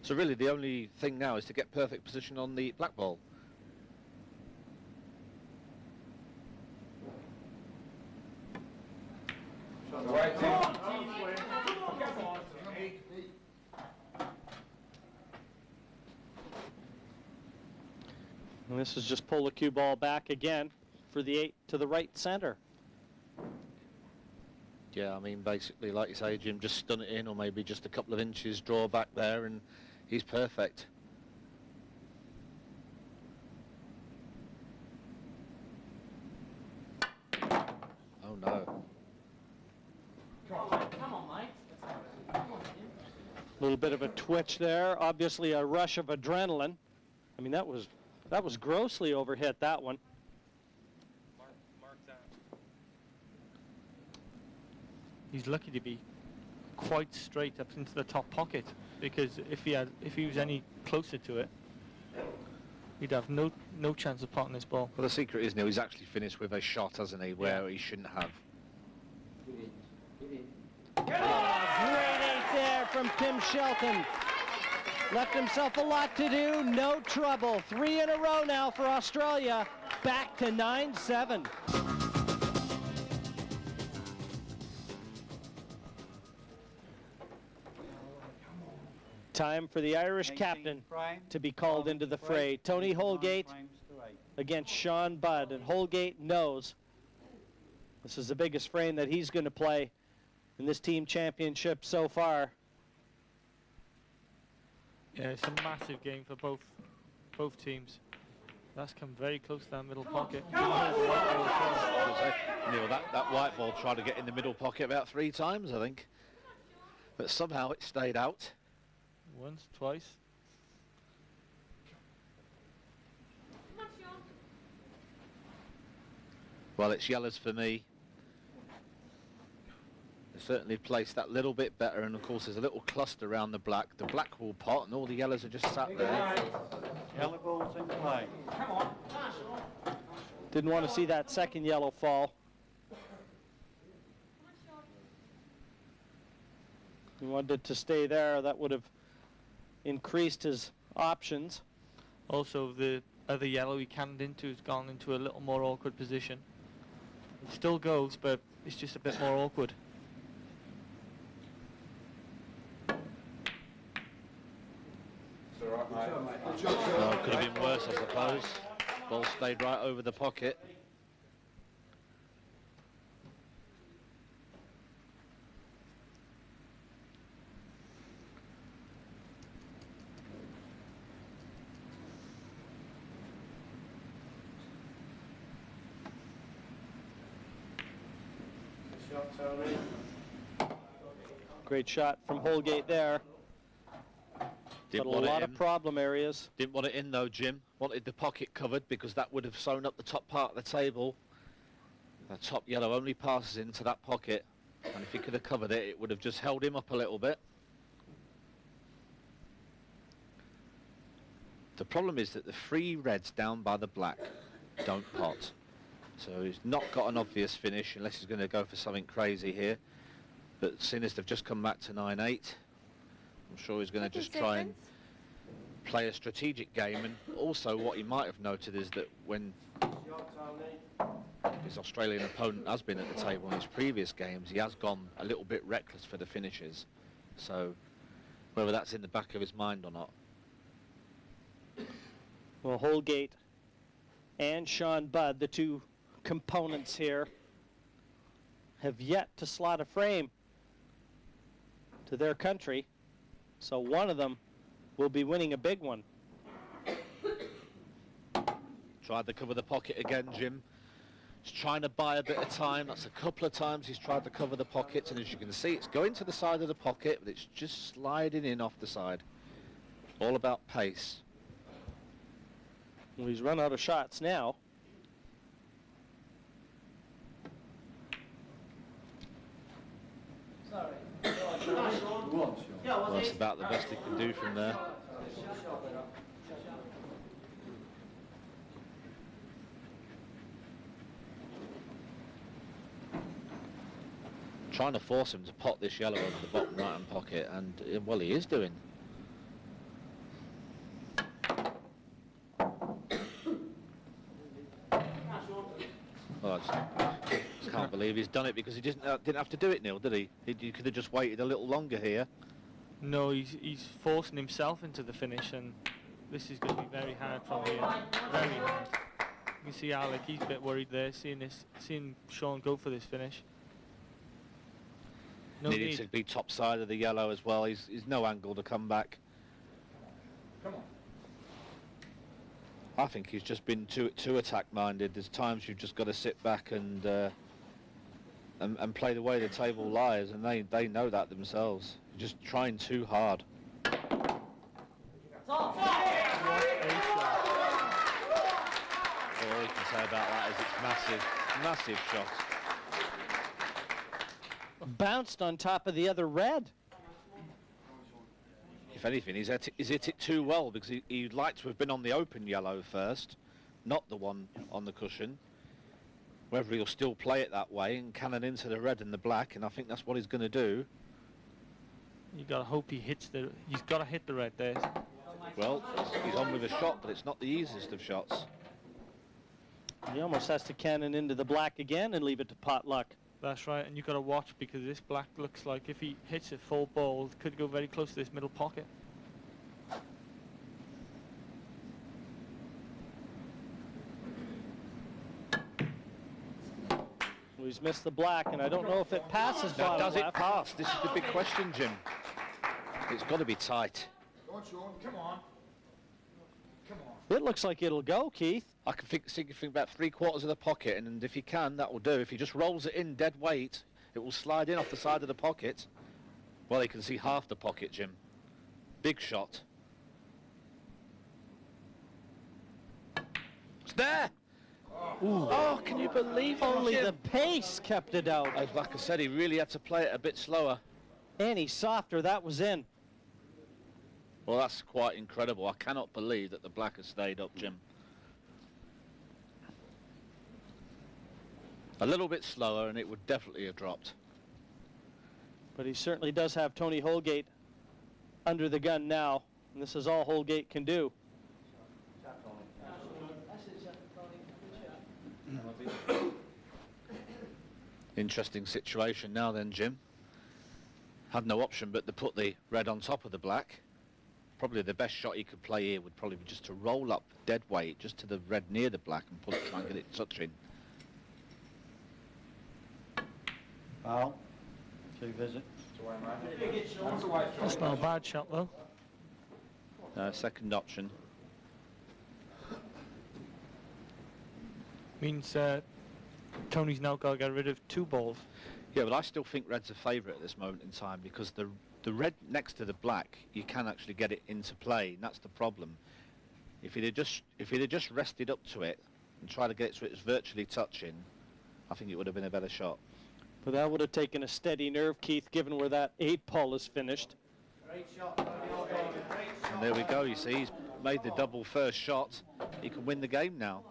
So really the only thing now is to get perfect position on the black ball. And this is just pull the cue ball back again. for the 8 to the right center. Yeah, I mean, basically, like you say, Jim, just stun it in, or maybe just a couple of inches draw back there, and he's perfect. Oh, no. A little bit of a twitch there, obviously a rush of adrenaline. I mean, that was grossly overhit, that one. Mark that. He's lucky to be quite straight up into the top pocket, because if he was any closer to it, he'd have no chance of potting this ball. Well, the secret is, Neil, he's actually finished with a shot, hasn't he, where he shouldn't have. Oh, great 8 there from Tim Shelton. Left himself a lot to do, no trouble. 3 in a row now for Australia, back to 9-7. Time for the Irish captain to be called into the fray. Tony Holgate against Sean Budd, and Holgate knows this is the biggest frame that he's going to play in this team championship so far. Yeah, it's a massive game for both teams. That's come very close to that middle pocket. Neil, that white ball tried to get in the middle pocket about 3 times, I think. But somehow it stayed out. Once, twice. Well, it's yellows for me. They certainly placed that little bit better, and of course there's a little cluster around the black. The black will pot, and all the yellows are just sat there. Yellow ball's in play. Didn't want to see that second yellow fall. He wanted it to stay there. That would have increased his options. Also, the other yellow he canned into has gone into a little more awkward position. It still goes, but it's just a bit more awkward. Well, it could have been worse, I suppose. Ball stayed right over the pocket. Great shot from Holgate there. But a lot of problem areas. Didn't want it in though, Jim. Wanted the pocket covered because that would have sewn up the top part of the table. The top yellow only passes into that pocket, and if he could have covered it, it would have just held him up a little bit. The problem is that the 3 reds down by the black don't pot. So he's not got an obvious finish unless he's going to go for something crazy here. But seeing as they've just come back to 9-8, I'm sure he's going to just try and play a strategic game. And also what he might have noted is that when his Australian opponent has been at the table in his previous games, he has gone a little bit reckless for the finishes. So whether that's in the back of his mind or not. Well, Holgate and Sean Budd, the 2 components here, have yet to slot a frame to their country. So one of them will be winning a big one. Tried to cover the pocket again, Jim. He's trying to buy a bit of time. That's a couple of times he's tried to cover the pockets, and as you can see, it's going to the side of the pocket, but it's just sliding in off the side. All about pace. Well, he's run out of shots now. Well, that's about the best he can do from there. Trying to force him to pot this yellow over the bottom right-hand pocket, and well, he is doing. Well, I just can't believe he's done it, because he didn't have to do it, Neil, did he? He could have just waited a little longer here. No, he's forcing himself into the finish, and this is going to be very hard from here. Very hard. can see Alec, he's a bit worried there, seeing Sean go for this finish. No Needed need. to be top side of the yellow as well. He's no angle to come back. I think he's just been too attack-minded. There's times you've just got to sit back and play the way the table lies, and they know that themselves. You're just trying too hard. All you can say about that is it's massive, massive shot. Bounced on top of the other red. If anything, he's hit it too well, because he'd like to have been on the open yellow first, not the one on the cushion. Whether he'll still play it that way and cannon into the red and the black, and I think that's what he's going to do. You got to hope he hits he's got to hit the red there. Well, he's on with a shot, but it's not the easiest of shots. He almost has to cannon into the black again and leave it to pot luck. That's right, and you've got to watch, because this black looks like if he hits it full ball, it could go very close to this middle pocket. So he's missed the black, and I don't know if it passes Now, bottom does it left. pass? This is the big question, Jim. It's got to be tight. Go on, Sean, come on. Come on. It looks like it'll go, Keith. I can think about 3/4 of the pocket, and if he can, that will do. If he just rolls it in dead weight, it will slide in off the side of the pocket. Well, you can see half the pocket, Jim. Big shot. It's there! Oh, can you believe it, Only Jim? the pace kept it out. Like I said, he really had to play it a bit slower. Any softer, that was in. Well, that's quite incredible. I cannot believe that the black has stayed up, Jim. A little bit slower, and it would definitely have dropped. But he certainly does have Tony Holgate under the gun now, and this is all Holgate can do. Interesting situation now then, Jim. Had no option but to put the red on top of the black. Probably the best shot he could play here would probably be just to roll up dead weight just to the red near the black and try and get it touching. Foul. 2 visits. That's not a bad shot, though. Second option. Means Tony's now got to get rid of 2 balls. Yeah, but I still think red's a favourite at this moment in time, because the red next to the black, you can actually get it into play, and that's the problem. If he'd have just rested up to it and tried to get it so it's virtually touching, I think it would have been a better shot. But that would have taken a steady nerve, Keith, given where that 8-ball is finished. And there we go, you see, he's made the double first shot. He can win the game now.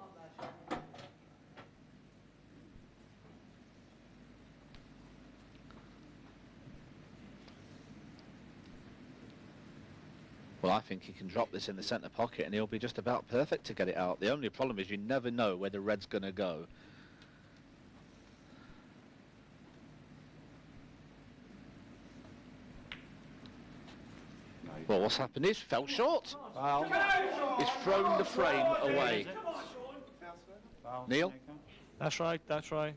Well, I think he can drop this in the centre pocket and he'll be just about perfect to get it out. The only problem is you never know where the red's going to go. Well, what's happened is fell short. Foul. He's thrown the frame away. Foul, Neil? snooker. That's right, that's right.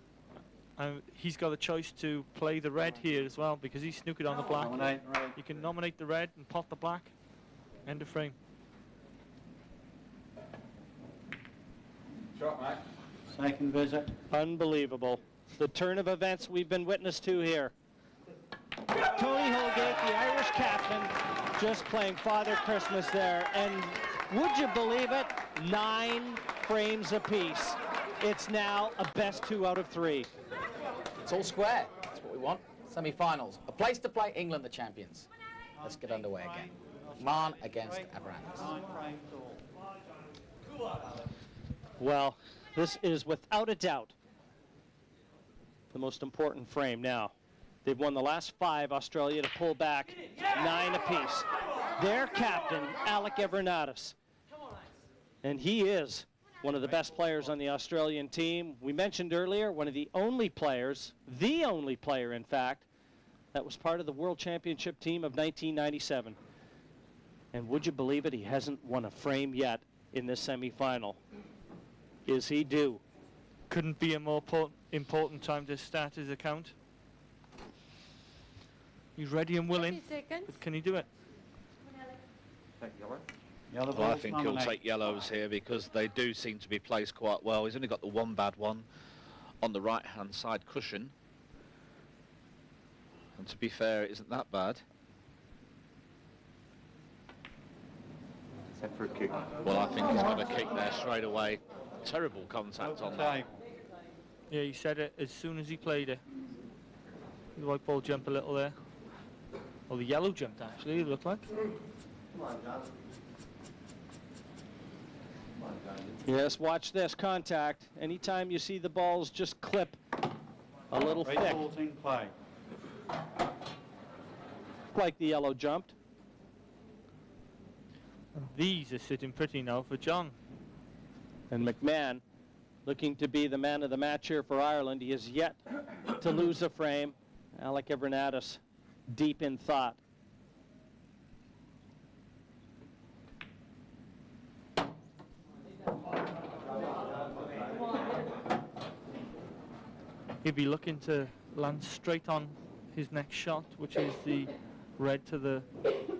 And he's got a choice to play the red here as well, because he's snookered on the black. Nominate red. You can nominate the red and pot the black. End of frame. Shot, mate. Second visit. Unbelievable. The turn of events we've been witness to here. Tony Holgate, the Irish captain, just playing Father Christmas there. And would you believe it? 9 frames apiece. It's now a best 2 out of 3. It's all square. That's what we want. Semi-finals. A place to play England, the champions. Let's get underway again. Marn against Avranches. 9 frames all. Well, this is without a doubt the most important frame now. They've won the last 5, Australia, to pull back 9 apiece. Their captain, Alec Evernatis. And he is one of the best players on the Australian team. We mentioned earlier, one of the only players, the only player, in fact, that was part of the World Championship team of 1997. And would you believe it, he hasn't won a frame yet in this semifinal. is he due? Couldn't be a more important time to start his account. He's ready and willing. 30 seconds. But can he do it? Take yellow. Yellow Well, I ball's think he'll nominated. take yellows here because they do seem to be placed quite well. He's only got the one bad one on the right-hand side cushion. And to be fair, it isn't that bad. Set for a kick. Well, I think he's got a kick there straight away. Terrible contact on that. Table. Yeah, he said it as soon as he played it. The white ball jumped a little there. Well, the yellow jumped actually, it looked like. Yes, watch this contact. Anytime you see the balls just clip a little Red thick, ball's in play. like the yellow jumped. And these are sitting pretty now for John. And McMahon, looking to be the man of the match here for Ireland. He is yet to lose a frame. Alec Evernatis deep in thought. He'll be looking to land straight on his next shot, which is the red to the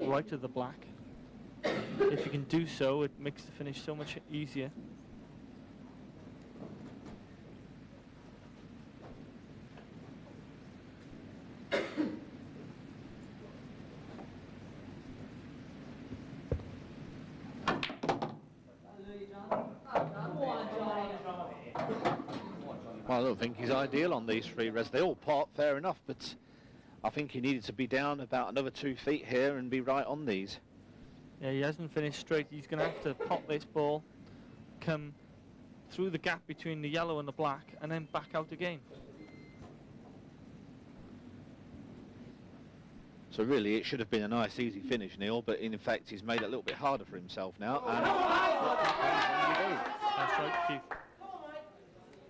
right of the black. If he can do so, it makes the finish so much easier. Well, I don't think he's ideal on these three reds. They all part fair enough, but I think he needed to be down about another 2 feet here and be right on these. Yeah, he hasn't finished straight. He's going to have to pop this ball, come through the gap between the yellow and the black, and then back out again. So really, it should have been a nice, easy finish, Neil, but in effect, he's made it a little bit harder for himself now. And That's right, Keith.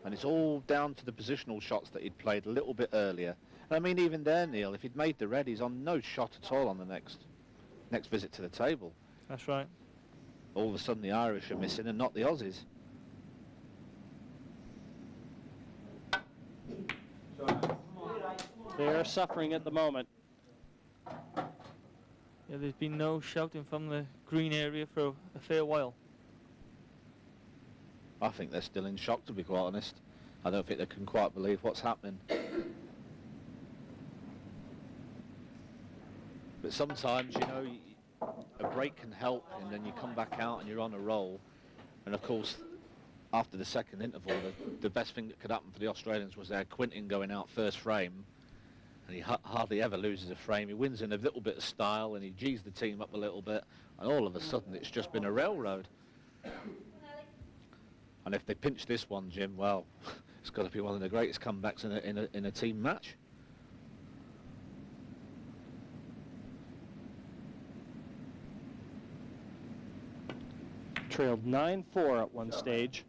And it's all down to the positional shots that he'd played a little bit earlier. And I mean, even there, Neil, if he'd made the red, he's on no shot at all on the next visit to the table. That's right. All of a sudden, the Irish are missing and not the Aussies. They are suffering at the moment. Yeah, there's been no shouting from the green area for a fair while. I think they're still in shock, to be quite honest. I don't think they can quite believe what's happening. But sometimes, you know, a break can help, and then you come back out and you're on a roll. And of course, after the second interval, the best thing that could happen for the Australians was their Quintin going out first frame. And he hardly ever loses a frame. He wins in a little bit of style, and he G's the team up a little bit. And all of a sudden, it's just been a railroad. And if they pinch this one, Jim, well, it's got to be one of the greatest comebacks in a team match. Trailed 9-4 at one stage.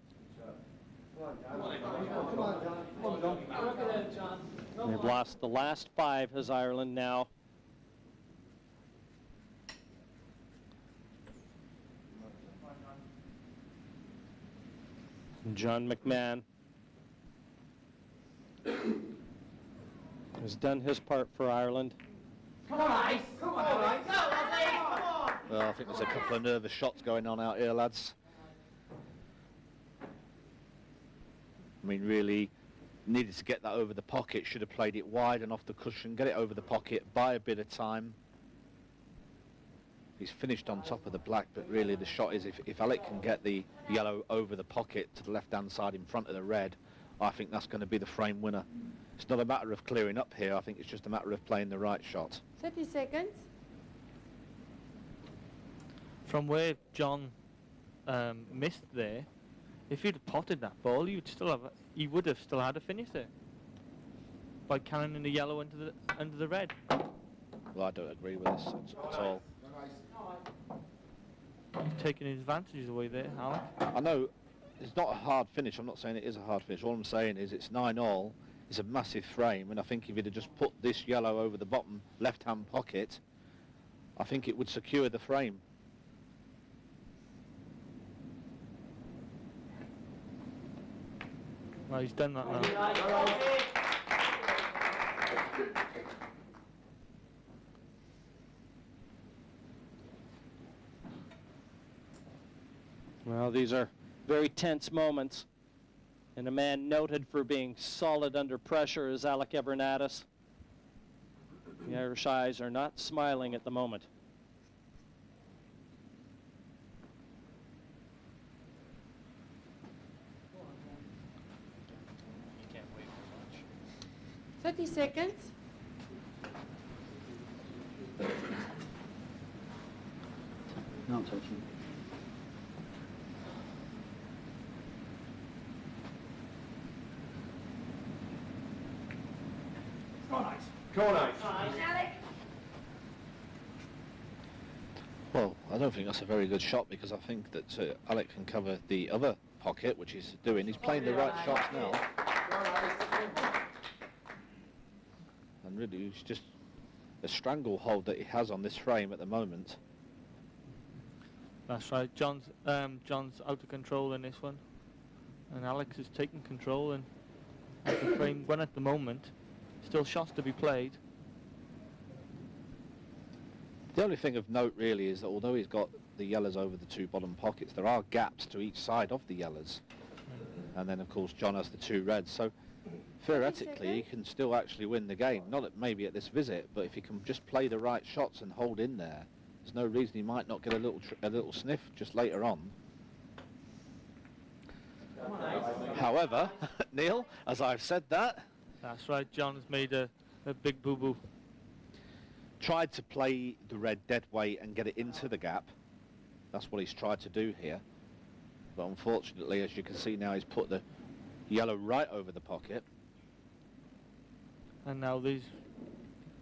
They've lost the last 5 as Ireland now. John McMahon has done his part for Ireland. Come on, Ice! Come on, Ice! Go, Leslie! Come on! Well, I think there's a couple of nervous shots going on out here, lads. I mean, really needed to get that over the pocket. Should have played it wide and off the cushion. Get it over the pocket. Buy a bit of time. He's finished on top of the black, but really the shot is if Alec can get the yellow over the pocket to the left-hand side in front of the red, I think that's going to be the frame winner. It's not a matter of clearing up here. I think it's just a matter of playing the right shot. 30 seconds. From where John missed there, if he'd potted that ball, he would have still had a finish there by cannoning the yellow under the red. Well, I don't agree with this at all. He's taking his advantages away there, Alec. I know it's not a hard finish. I'm not saying it is a hard finish. All I'm saying is it's 9-all. It's a massive frame, and I think if he'd have just put this yellow over the bottom left-hand pocket, I think it would secure the frame. Well, he's done that now. Well, these are very tense moments. And a man noted for being solid under pressure is Alec Evernatis. The Irish eyes are not smiling at the moment. 30 seconds. Not touching. Well, I don't think that's a very good shot because I think that Alec can cover the other pocket, which he's doing. He's playing the right shots now. And really, it's just a stranglehold that he has on this frame at the moment. That's right. John's out of control in this one, and Alex is taking control and has the frame one at the moment. Still shots to be played. The only thing of note really is that although he's got the yellows over the two bottom pockets, there are gaps to each side of the yellows. And then of course John has the two reds, so theoretically he can still actually win the game. Not at maybe at this visit, but if he can just play the right shots and hold in there, there's no reason he might not get a little sniff just later on. However, Neil, as I've said that, That's right. John has made a big boo-boo. tried to play the red dead weight and get it into the gap. That's what he's tried to do here. But unfortunately, as you can see now, he's put the yellow right over the pocket. And now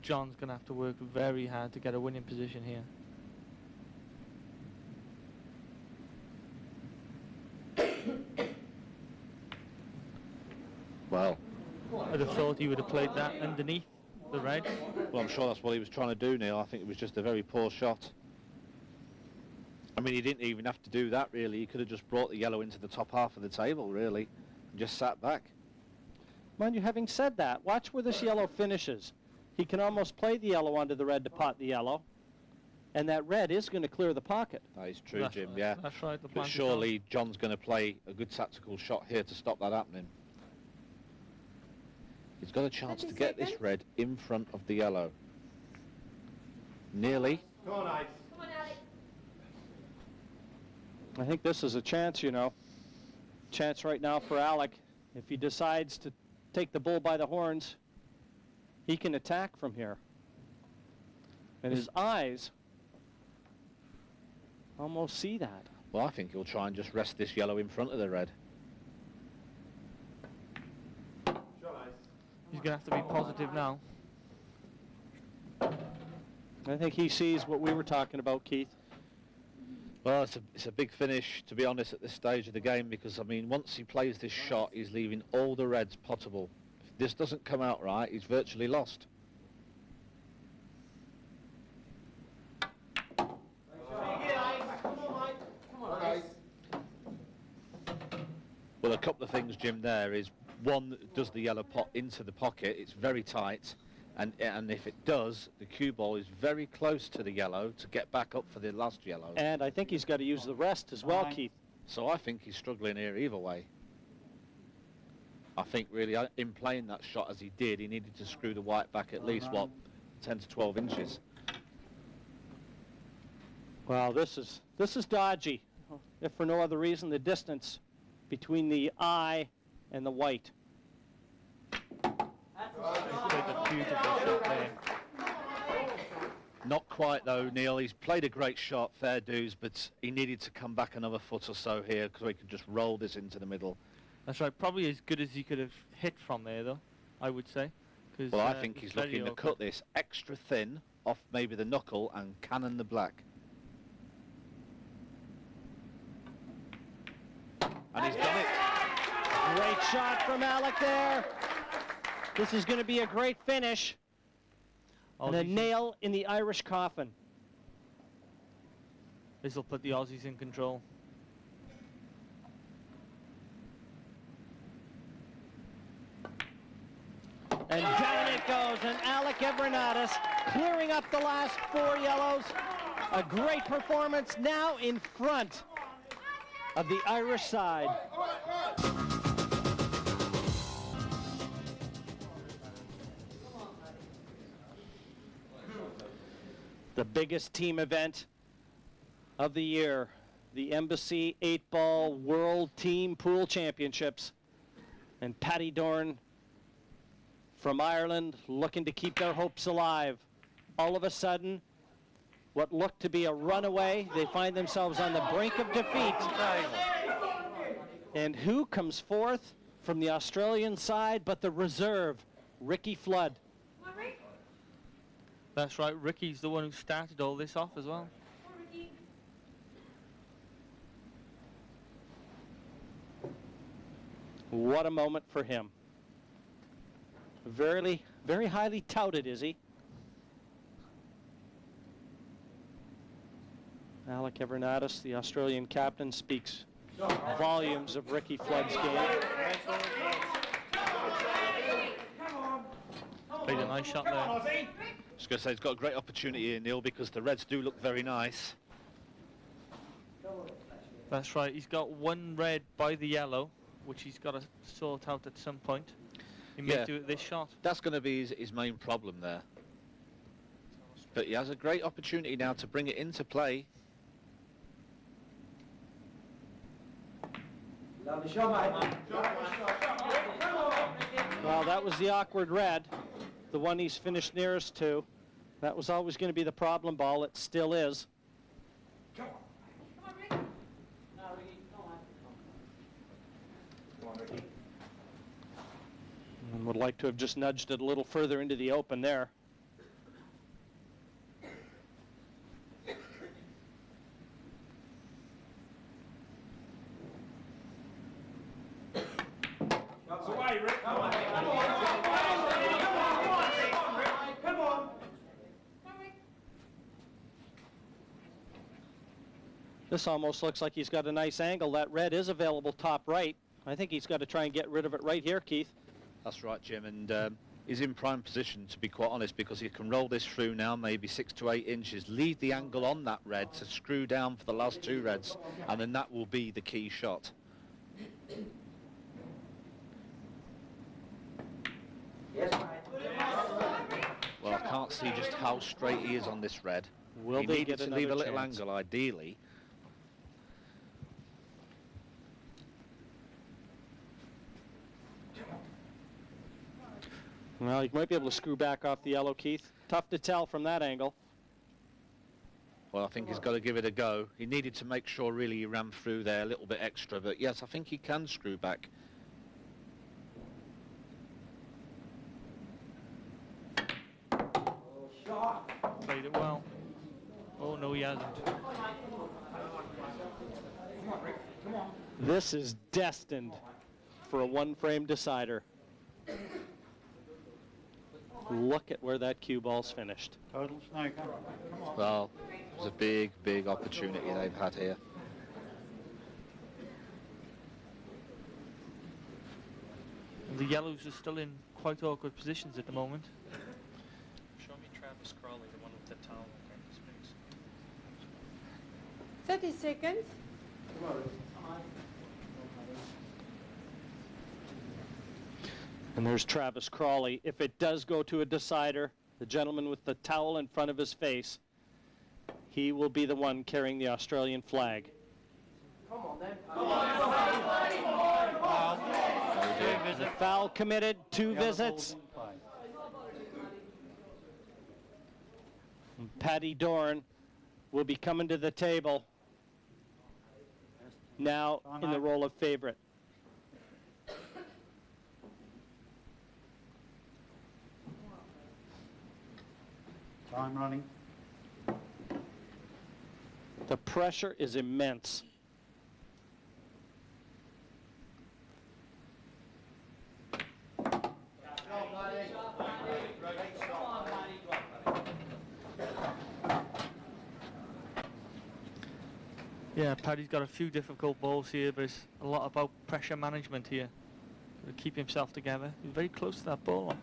John's going to have to work very hard to get a winning position here. Well, I'd have thought he would have played that underneath the red. well, I'm sure that's what he was trying to do, Neil. I think it was just a very poor shot. I mean, he didn't even have to do that, really. He could have just brought the yellow into the top half of the table, really, and just sat back. Mind you, having said that, watch where this yellow finishes. He can almost play the yellow onto the red to pot the yellow, and that red is going to clear the pocket. That is true, Jim, yeah. That's right. The But plan to surely John's going to play a good tactical shot here to stop that happening. He's got a chance to 30 get this seconds. red in front of the yellow. Nearly. Come on, Alex. I think this is a chance, you know. Chance right now for Alec. If he decides to take the bull by the horns, he can attack from here. And his eyes almost see that. Well, I think he'll try and just rest this yellow in front of the red. He's going to have to be positive now. I think he sees what we were talking about, Keith. Well, it's a big finish, to be honest, at this stage of the game, because, I mean, once he plays this shot, he's leaving all the reds potable. If this doesn't come out right, he's virtually lost. Well, a couple of things, Jim, there is, one, does the yellow pot into the pocket? It's very tight, and if it does, the cue ball is very close to the yellow to get back up for the last yellow. And I think he's got to use the rest as well, Keith. So I think he's struggling here either way. I think really in playing that shot as he did, he needed to screw the white back at least, what, 10 to 12 inches. Well, this is dodgy. If for no other reason, the distance between the eye and the white. He's played a beautiful shot there. Not quite though, Neil. He's played a great shot, fair dues, but he needed to come back another foot or so here because he could just roll this into the middle. That's right. Probably as good as he could have hit from there, though, I would say. Well, I think he's looking to cut this extra thin off maybe the knuckle and cannon the black. And he's done it. Great shot from Alec there. This is going to be a great finish. And a nail in the Irish coffin. This will put the Aussies in control. and Alec Evernatis clearing up the last 4 yellows. A great performance now in front of the Irish side. The biggest team event of the year, the Embassy 8-Ball World Team Pool Championships. And Paddy Dorn from Ireland looking to keep their hopes alive. All of a sudden, what looked to be a runaway, they find themselves on the brink of defeat. And who comes forth from the Australian side but the reserve, Ricky Flood. That's right, Ricky's the one who started all this off as well. What a moment for him. Very, very highly touted, is he? Alec Evernatis, the Australian captain, speaks volumes of Ricky Flood's game. Played a nice shot there. I was going to say, he's got a great opportunity here, Neil, because the Reds do look very nice. That's right, he's got one red by the yellow, which he's got to sort out at some point. He may do it this shot. That's going to be his main problem there. But he has a great opportunity now to bring it into play. Well, that was the awkward red, the one he's finished nearest to. That was always going to be the problem ball. It still is. And would like to have just nudged it a little further into the open there. This almost looks like he's got a nice angle. That red is available top right. I think he's got to try and get rid of it right here, Keith. That's right, Jim, and he's in prime position, to be quite honest, because he can roll this through now, maybe 6 to 8 inches, leave the angle on that red to screw down for the last 2 reds, and then that will be the key shot. Well, I can't see just how straight he is on this red. Will he they needed get to leave a another little chance? angle, ideally. Well, he might be able to screw back off the yellow, Keith. Tough to tell from that angle. Well, I think he's got to give it a go. He needed to make sure really he ran through there a little bit extra, but yes, I think he can screw back. Played it well. Oh, no, he hasn't. This is destined for a one-frame decider. Look at where that cue ball's finished. Total snooker. Well, it was a big, big opportunity they've had here. The yellows are still in quite awkward positions at the moment. Show me Travis Crawley, the one with the towel across his face. 30 seconds. And there's Travis Crawley. If it does go to a decider, the gentleman with the towel in front of his face, he will be the one carrying the Australian flag. Come on then. The foul committed, 2 visits. And Paddy Dorn will be coming to the table now in the role of favorite. Time running. The pressure is immense. Yeah, Paddy's got a few difficult balls here, but it's a lot about pressure management here. To keep himself together. He's very close to that ball.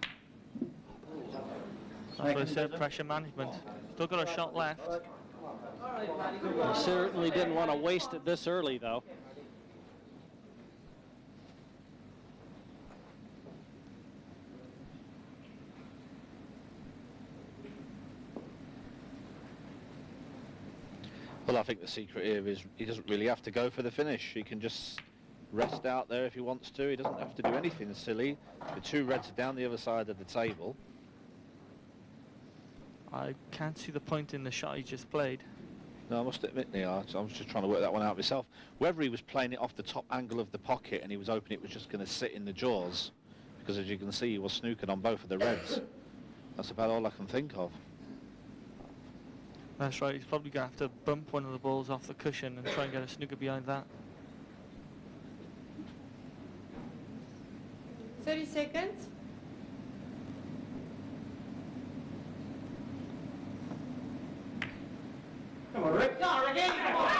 That's why I said pressure management. Still got a shot left. He certainly didn't want to waste it this early, though. Well, I think the secret here is he doesn't really have to go for the finish. He can just rest out there if he wants to. He doesn't have to do anything silly. The two reds are down the other side of the table. I can't see the point in the shot he just played. No, I must admit, Neil, I was just trying to work that one out myself. Whether he was playing it off the top angle of the pocket and he was hoping it was just going to sit in the jaws, because as you can see, he was snookered on both of the reds. That's about all I can think of. That's right, he's probably going to have to bump one of the balls off the cushion and try and get a snooker behind that. 30 seconds. Come on, Rick. Come on, Ricky. Come on.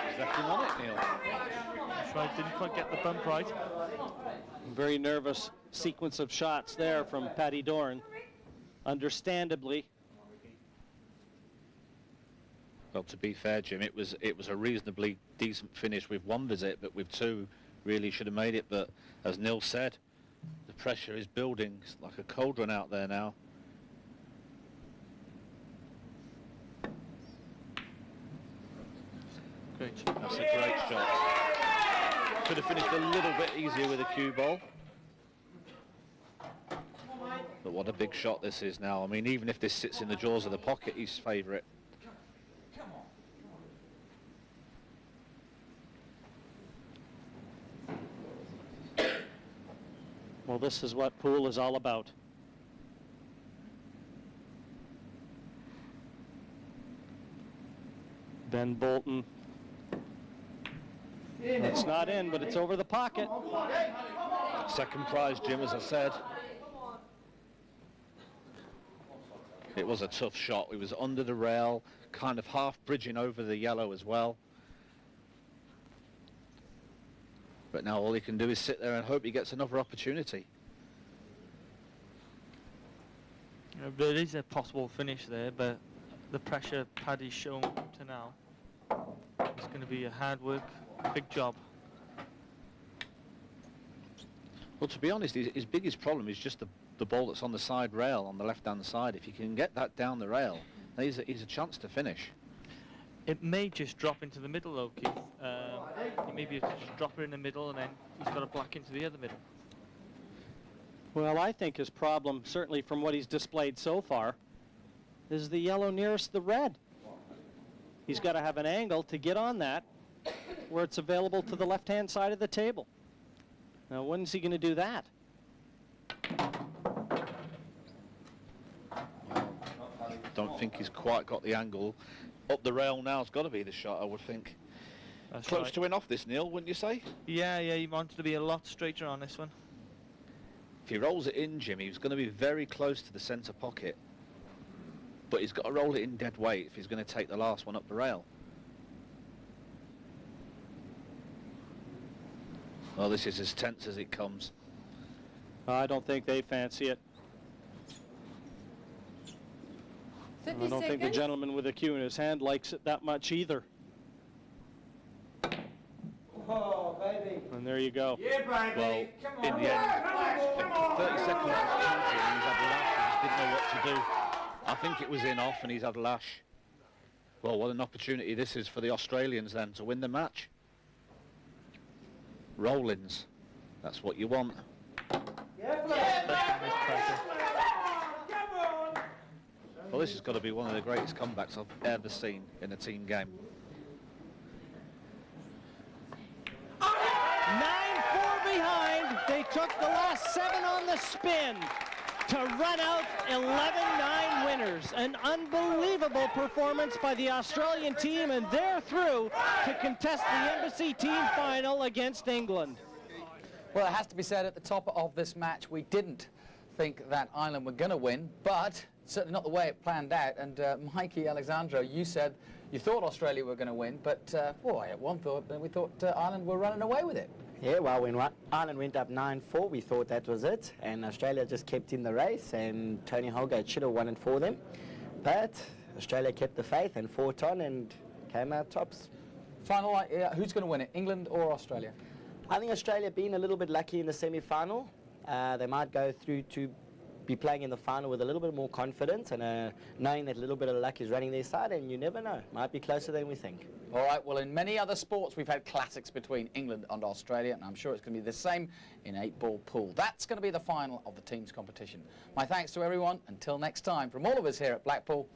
He's left him on it, Neil. That's right, didn't quite get the bump right. Very nervous sequence of shots there from Paddy Dorn, understandably. Well, to be fair, Jim, it was a reasonably decent finish with one visit, but with two, really should have made it. But as Neil said, the pressure is building. It's like a cauldron out there now. Great shot. That's a great shot. Could have finished a little bit easier with a cue ball. But what a big shot this is now. I mean, even if this sits in the jaws of the pocket, he's favourite. Well, this is what pool is all about. Ben Bolton. It's not in, but it's over the pocket. Second prize, Jim, as I said. It was a tough shot. It was under the rail, kind of half bridging over the yellow as well. But now all he can do is sit there and hope he gets another opportunity. There is a possible finish there, but the pressure Paddy's shown to now, it's going to be a hard work, big job. Well, to be honest, his biggest problem is just the ball that's on the side rail, on the left-hand side. If he can get that down the rail, he's a chance to finish. It may just drop into the middle though, Keith. It may be a dropper in the middle and then he's got a black into the other middle. Well, I think his problem, certainly from what he's displayed so far, is the yellow nearest the red. He's got to have an angle to get on that where it's available to the left-hand side of the table. Now, when is he going to do that? Don't think he's quite got the angle. Up the rail now has got to be the shot, I would think. That's Close right. to win off this, Neil, wouldn't you say? Yeah, he wanted to be a lot straighter on this one. If he rolls it in, Jimmy, he's going to be very close to the centre pocket. But he's got to roll it in dead weight if he's going to take the last one up the rail. Well, this is as tense as it comes. I don't think they fancy it. 30 I don't think the seconds. gentleman with the cue in his hand likes it that much either. Oh, baby. And there you go. Yeah, baby. Well, Come on. in the end, Come on. 30 seconds was counting and he's had a lash. He just didn't know what to do. I think it was in off and he's had a lash. Well, what an opportunity this is for the Australians then to win the match. Roll-ins. That's what you want. Yeah, Especially with pressure. come on. Well, this has got to be one of the greatest comebacks I've ever seen in a team game. 9-4 behind. They took the last 7 on the spin to run out 11-9 winners. An unbelievable performance by the Australian team, and they're through to contest the Embassy team final against England. Well, it has to be said at the top of this match, we didn't think that Ireland were going to win, but certainly not the way it planned out. And Mikey Alexandro, you said You thought Australia were going to win, but boy, at one thought we thought Ireland were running away with it. Yeah, well, when Ireland went up 9-4, we thought that was it, and Australia just kept in the race, and Tony Holgate should have won it for them. But Australia kept the faith and fought on and came out tops. Final, who's going to win it, England or Australia? I think Australia being a little bit lucky in the semi-final. They might go through to be playing in the final with a little bit more confidence and knowing that a little bit of luck is running their side, and you never know. Might be closer than we think. All right, well, in many other sports, we've had classics between England and Australia, and I'm sure it's going to be the same in 8-ball pool. That's going to be the final of the teams competition. My thanks to everyone. Until next time, from all of us here at Blackpool,